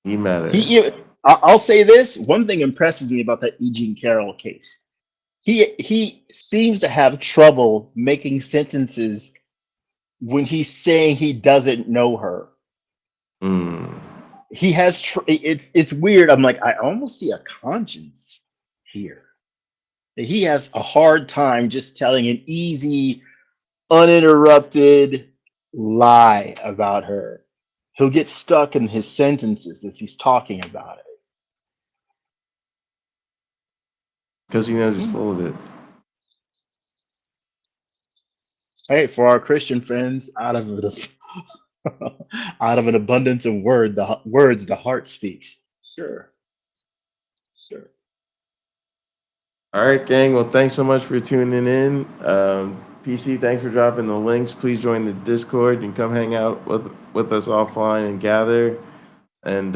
Speaker 1: He met her.
Speaker 2: I'll say this. One thing impresses me about that E. Jean Carroll case. He seems to have trouble making sentences when he's saying he doesn't know her. He has it's weird. I'm like, I almost see a conscience here. He has a hard time just telling an easy, uninterrupted lie about her. He'll get stuck in his sentences as he's talking about it.
Speaker 1: Because he knows he's full of it.
Speaker 2: Hey, for our Christian friends, out of an abundance of words, the heart speaks. Sure.
Speaker 1: All right, gang. Well, thanks so much for tuning in. PC, thanks for dropping the links. Please join the Discord and come hang out with us offline and gather. And